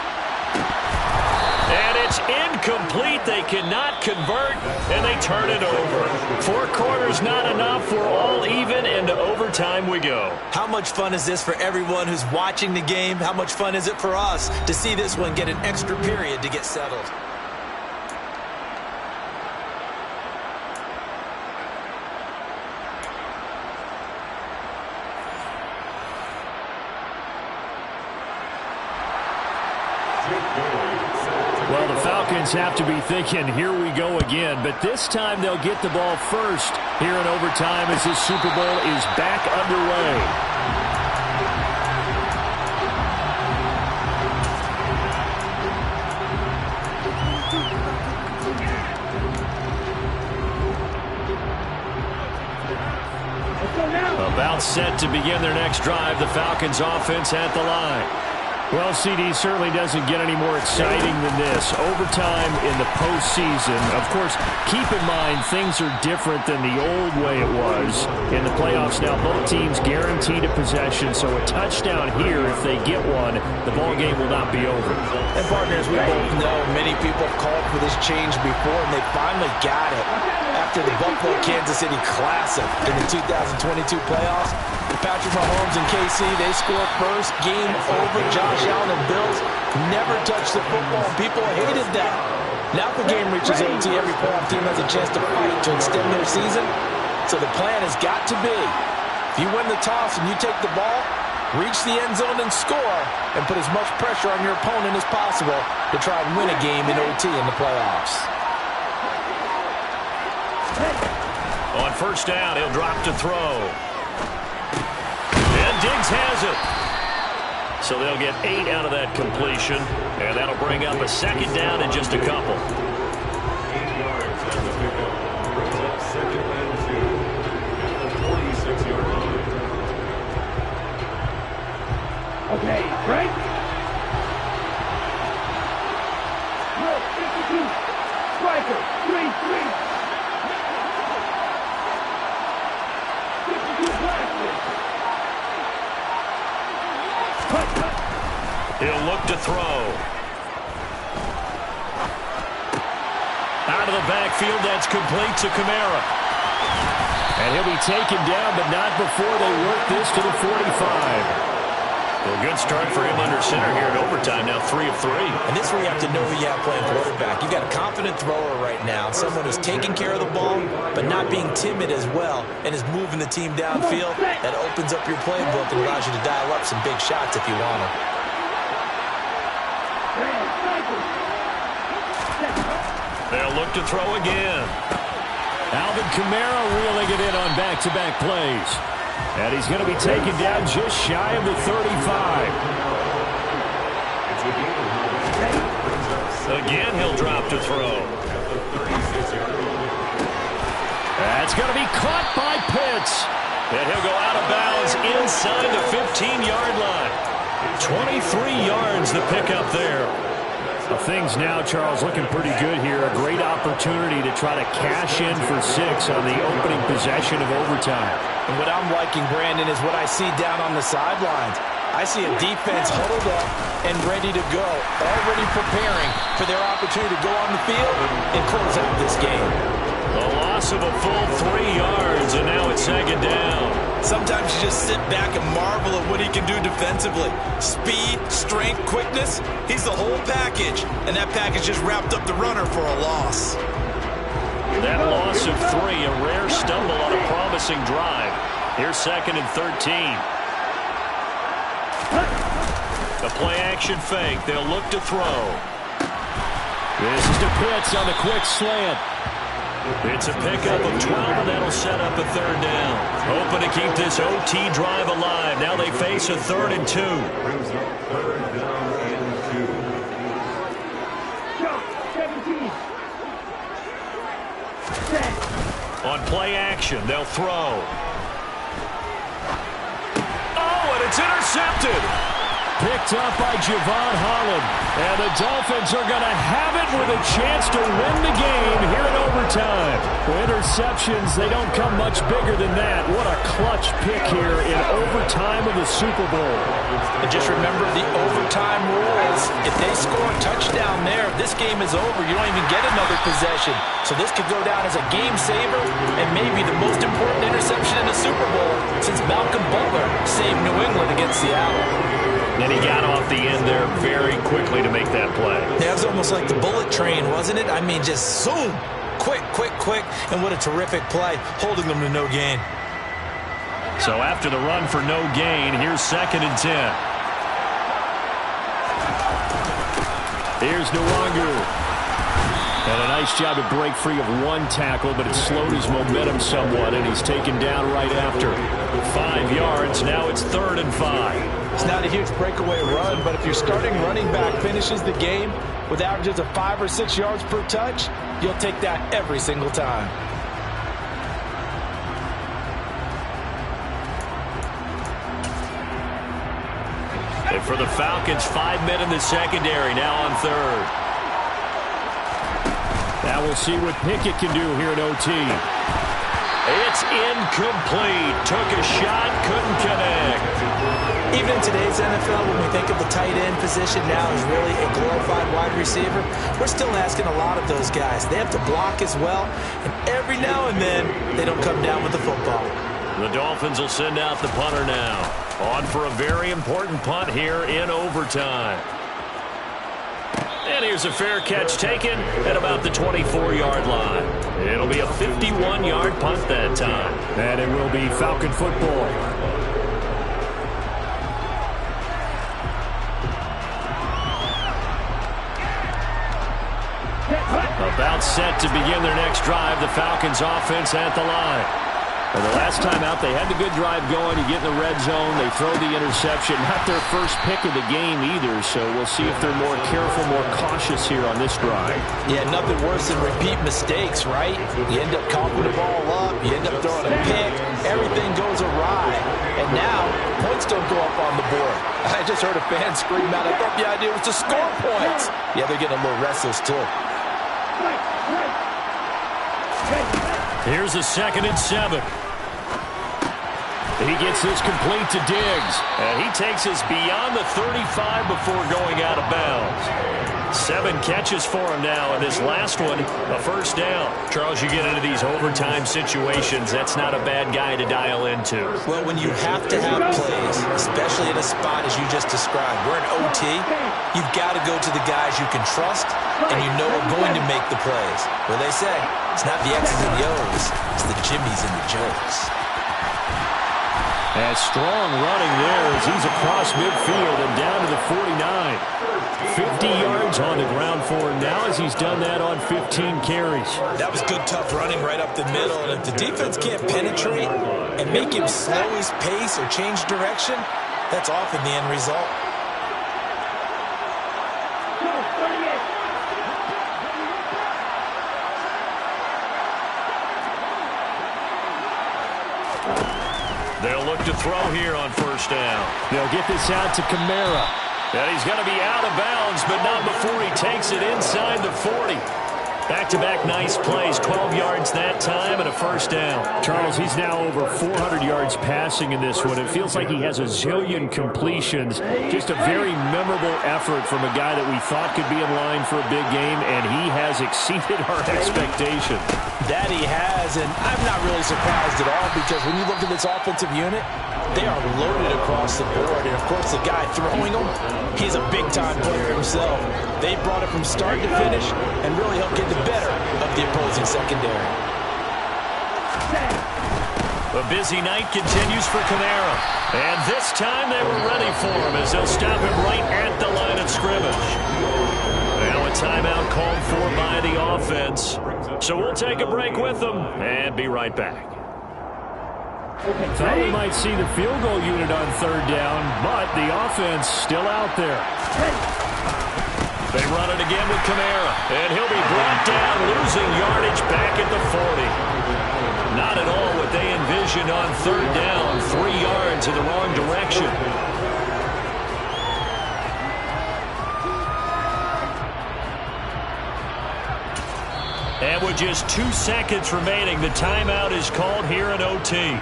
And it's incomplete. They cannot convert, and they turn it over. 4 quarters not enough. We're all even, and to overtime we go.
How much fun is this for everyone who's watching the game? How much fun is it for us to see this one get an extra period to get settled?
Well, the Falcons have to be thinking, here we go again. But this time they'll get the ball first here in overtime as this Super Bowl is back underway. About set to begin their next drive, the Falcons offense at the line. Well, CD certainly doesn't get any more exciting than this. Overtime in the postseason. Of course, keep in mind things are different than the old way it was. In the playoffs now, both teams guaranteed a possession, so a touchdown here, if they get one, the ball game will not be over.
And partners, we both know many people have called for this change before, and they finally got it. After the Buffalo-Kansas City Classic in the 2022 playoffs, Patrick Mahomes and KC, they score first, game over. Josh Allen and Bills never touched the football. People hated that. Now if the game reaches OT, every playoff team has a chance to fight to extend their season. So the plan has got to be, if you win the toss and you take the ball, reach the end zone and score, and put as much pressure on your opponent as possible to try and win a game in OT in the playoffs.
On first down, he'll drop to throw. And Diggs has it. So they'll get 8 out of that completion, and that'll bring up a second down in just a couple.
8 yards on the pickup. Brings up second and 2 at the 46-yard line.
Okay, break. No, 52. Striker, 3-3. 52 blasters.
He'll look to throw. Out of the backfield, that's complete to Kamara. And he'll be taken down, but not before they work this to the 45. Well, good start for him under center here in overtime. Now 3 of 3.
And this is where you have to know who you have playing quarterback. You've got a confident thrower right now, someone who's taking care of the ball, but not being timid as well, and is moving the team downfield. That opens up your playbook and allows you to dial up some big shots if you want them.
They'll look to throw again. Alvin Kamara reeling it in on back-to-back plays. And he's going to be taken down just shy of the 35. Again, he'll drop to throw. That's going to be caught by Pitts. And he'll go out of bounds inside the 15-yard line. 23 yards the pickup there. Things now, Charles, looking pretty good here. A great opportunity to try to cash in for 6 on the opening possession of overtime.
And what I'm liking, Brandon, is what I see down on the sidelines. I see a defense huddled up and ready to go, already preparing for their opportunity to go on the field and close out this game.
A loss of a full 3 yards, and now it's second down.
Sometimes you just sit back and marvel at what he can do defensively. Speed, strength, quickness, he's the whole package. And that package just wrapped up the runner for a loss.
That loss of 3, a rare stumble on a promising drive. Here's second and 13. The play-action fake. They'll look to throw. This is to Pitts on the quick slant. It's a pickup of 12, and that'll set up a third down. Hoping to keep this OT drive alive. Now they face a 3rd and 2.
Brings up 3rd down and 2.
Jump, 17.
On play action, they'll throw. Oh, and it's intercepted. Picked up by Javon Holland. And the Dolphins are going to have it with a chance to win the game here in overtime. Interceptions, they don't come much bigger than that. What a clutch pick here in overtime of the Super Bowl.
And just remember the overtime rules. If they score a touchdown there, this game is over. You don't even get another possession. So this could go down as a game saver and maybe the most important interception in the Super Bowl since Malcolm Butler saved New England against Seattle.
And he got off the end there very quickly to make that play.
Yeah, it was almost like the bullet train, wasn't it? I mean, just zoom. Quick, quick, quick. And what a terrific play, holding them to no gain.
So after the run for no gain, here's second and 10. Here's Nwangu. And a nice job to break free of 1 tackle, but it slowed his momentum somewhat, and he's taken down right after. 5 yards, now it's 3rd and 5.
It's not a huge breakaway run, but if your starting running back finishes the game with averages of 5 or 6 yards per touch, you'll take that every single time.
for the Falcons. 5 men in the secondary now on third. Now we'll see what Pickett can do here in OT. It's incomplete. Took a shot, couldn't connect.
Even in today's NFL, when we think of the tight end position now as really a glorified wide receiver, we're still asking a lot of those guys. They have to block as well, and every now and then, they don't come down with the football.
The Dolphins will send out the punter now. On for a very important punt here in overtime. And here's a fair catch taken at about the 24-yard line. It'll be a 51-yard punt that time. And it will be Falcon football. About set to begin their next drive, the Falcons offense at the line. Well, the last time out, they had the good drive going. You get in the red zone, they throw the interception. Not their first pick of the game either, so we'll see if they're more careful, more cautious here on this drive.
Yeah, nothing worse than repeat mistakes, right? You end up coughing the ball up, you end up throwing a pick, everything goes awry. And now, points don't go up on the board. I just heard a fan scream out, I thought the idea was to score points. Yeah, they're getting a little restless too.
Here's a 2nd and 7. He gets this complete to Diggs. And he takes us beyond the 35 before going out of bounds. 7 catches for him now, and this last one, a first down. Charles, you get into these overtime situations, that's not a bad guy to dial into.
Well, when you have to have plays, especially in a spot as you just described, we're in OT, you've got to go to the guys you can trust and you know are going to make the plays. Well, they say, it's not the X's and the O's, it's the Jimmies and the Joes.
And strong running there as he's across midfield and down to the 49. 50 yards on the ground for him now as he's done that on 15 carries.
That was good, tough running right up the middle. And if the defense can't penetrate and make him slow his pace or change direction, that's often the end result.
They'll look to throw here on first down. They'll get this out to Kamara. And he's going to be out of bounds, but not before he takes it inside the 40. Back-to-back nice plays, 12 yards that time and a first down. Charles, he's now over 400 yards passing in this one. It feels like he has a zillion completions. Just a very memorable effort from a guy that we thought could be in line for a big game, and he has exceeded our expectation.
That he has, and I'm not really surprised at all because when you look at this offensive unit, they are loaded across the board. And, of course, the guy throwing them, he's a big-time player himself. They brought it from start to finish and really helped get the better of the opposing secondary.
A busy night continues for Kamara. And this time they were ready for him as they'll stop him right at the line of scrimmage. Now a timeout called for by the offense. So we'll take a break with them and be right back. Thought we might see the field goal unit on third down, but the offense still out there. They run it again with Kamara, and he'll be brought down, losing yardage back at the 40. Not at all what they envisioned on third down, 3 yards in the wrong direction. And with just 2 seconds remaining, the timeout is called here in OT.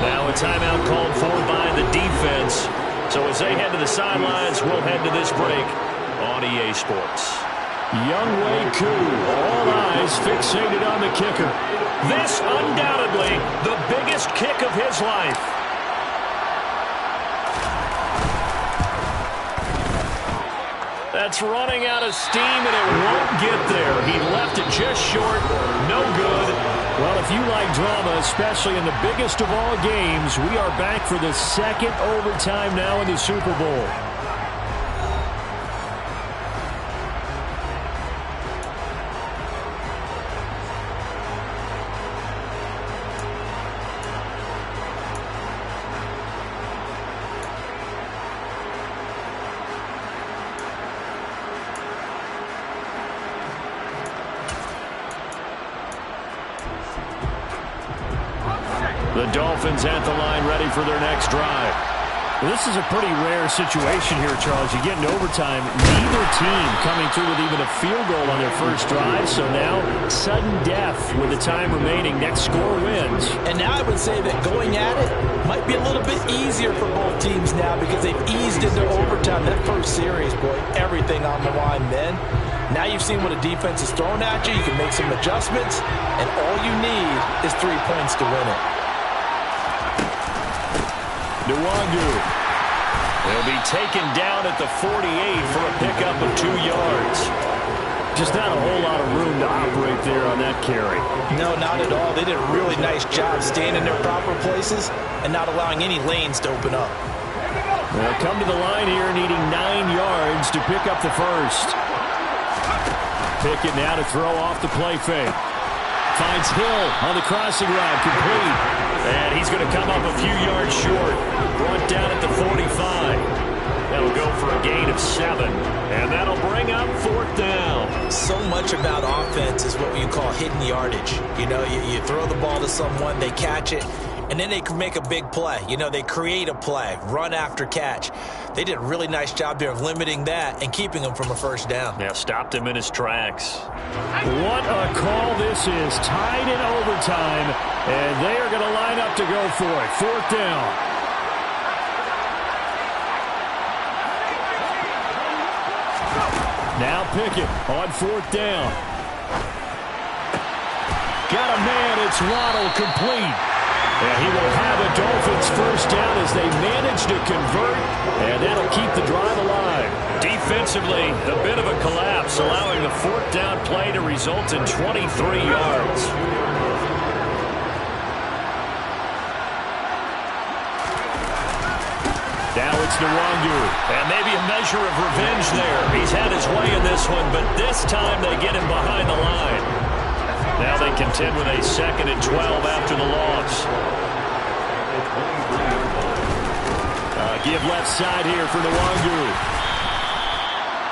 Now a timeout called for by the defense. So as they head to the sidelines, we'll head to this break on EA Sports. Younghoe Koo, all eyes fixated on the kicker. This undoubtedly the biggest kick of his life. That's running out of steam, and it won't get there. He left it just short. No good. Well, if you like drama, especially in the biggest of all games, we are back for the second overtime now in the Super Bowl. The Dolphins at the line ready for their next drive. This is a pretty rare situation here, Charles. You get in overtime, neither team coming through with even a field goal on their first drive. So now, sudden death with the time remaining. Next score wins.
And now I would say that going at it might be a little bit easier for both teams now because they've eased into overtime. That first series, boy, everything on the line then. Now you've seen what a defense is throwing at you. You can make some adjustments, and all you need is 3 points to win it.
Nwangu. He'll be taken down at the 48 for a pickup of 2 yards. Just not a whole lot of room to operate there on that carry.
No, not at all. They did a really nice job staying in their proper places and not allowing any lanes to open up.
They'll come to the line here needing 9 yards to pick up the first. Pickett now to throw off the play fake. Finds Hill on the crossing route, complete. And he's going to come up a few yards short. Brought down at the 45. That'll go for a gain of 7. And that'll bring up 4th down.
So much about offense is what you call hidden yardage. You know, you throw the ball to someone, they catch it, and then they can make a big play. You know, they create a play, run after catch. They did a really nice job there of limiting that and keeping him from a first down.
Yeah, stopped him in his tracks. What a call this is. Tied in overtime, and they are going to line up to go for it. 4th down. Now Pickett on 4th down. Got a man. It's Waddle, complete. And he will have a Dolphins first down as they manage to convert, and that'll keep the drive alive. Defensively, a bit of a collapse, allowing the 4th down play to result in 23 yards. Now it's Nwangu, and maybe a measure of revenge there. He's had his way in this one, but this time they get him behind the line. Now they contend with a 2nd and 12 after the loss. Give left side here for Nwangu.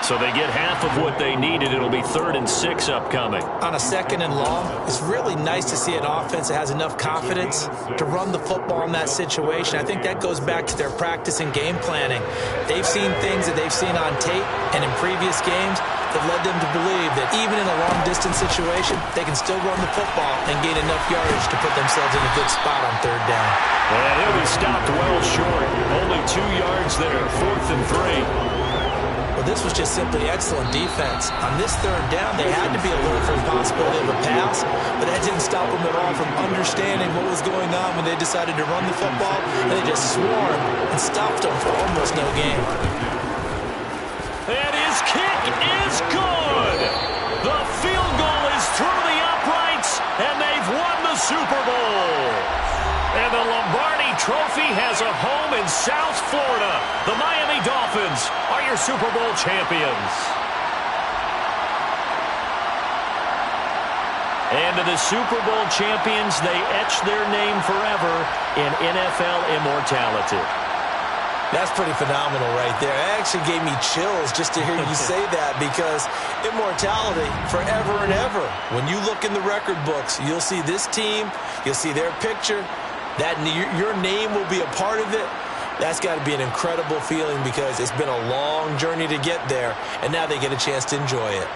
So they get half of what they needed. It'll be 3rd and 6 upcoming.
On a 2nd and long, it's really nice to see an offense that has enough confidence to run the football in that situation. I think that goes back to their practice and game planning. They've seen things that they've seen on tape and in previous games that led them to believe that even in a long-distance situation, they can still run the football and gain enough yardage to put themselves in a good spot on 3rd down.
And he'll be stopped well short. Only 2 yards there, 4th and 3.
Well, this was just simply excellent defense. On this 3rd down, they had to be alert for the possibility of a pass, but that didn't stop them at all from understanding what was going on when they decided to run the football, and they just swarmed and stopped them for almost no gain.
And his kick is good. The field goal is through the uprights, and they've won the Super Bowl. And the Lombardi Trophy has a home in South Florida. The Miami Dolphins are your Super Bowl champions. And to the Super Bowl champions, they etch their name forever in NFL immortality.
That's pretty phenomenal right there. It actually gave me chills just to hear you say that, because immortality forever and ever. When you look in the record books, you'll see this team, you'll see their picture, that your name will be a part of it. That's got to be an incredible feeling because it's been a long journey to get there, and now they get a chance to enjoy it.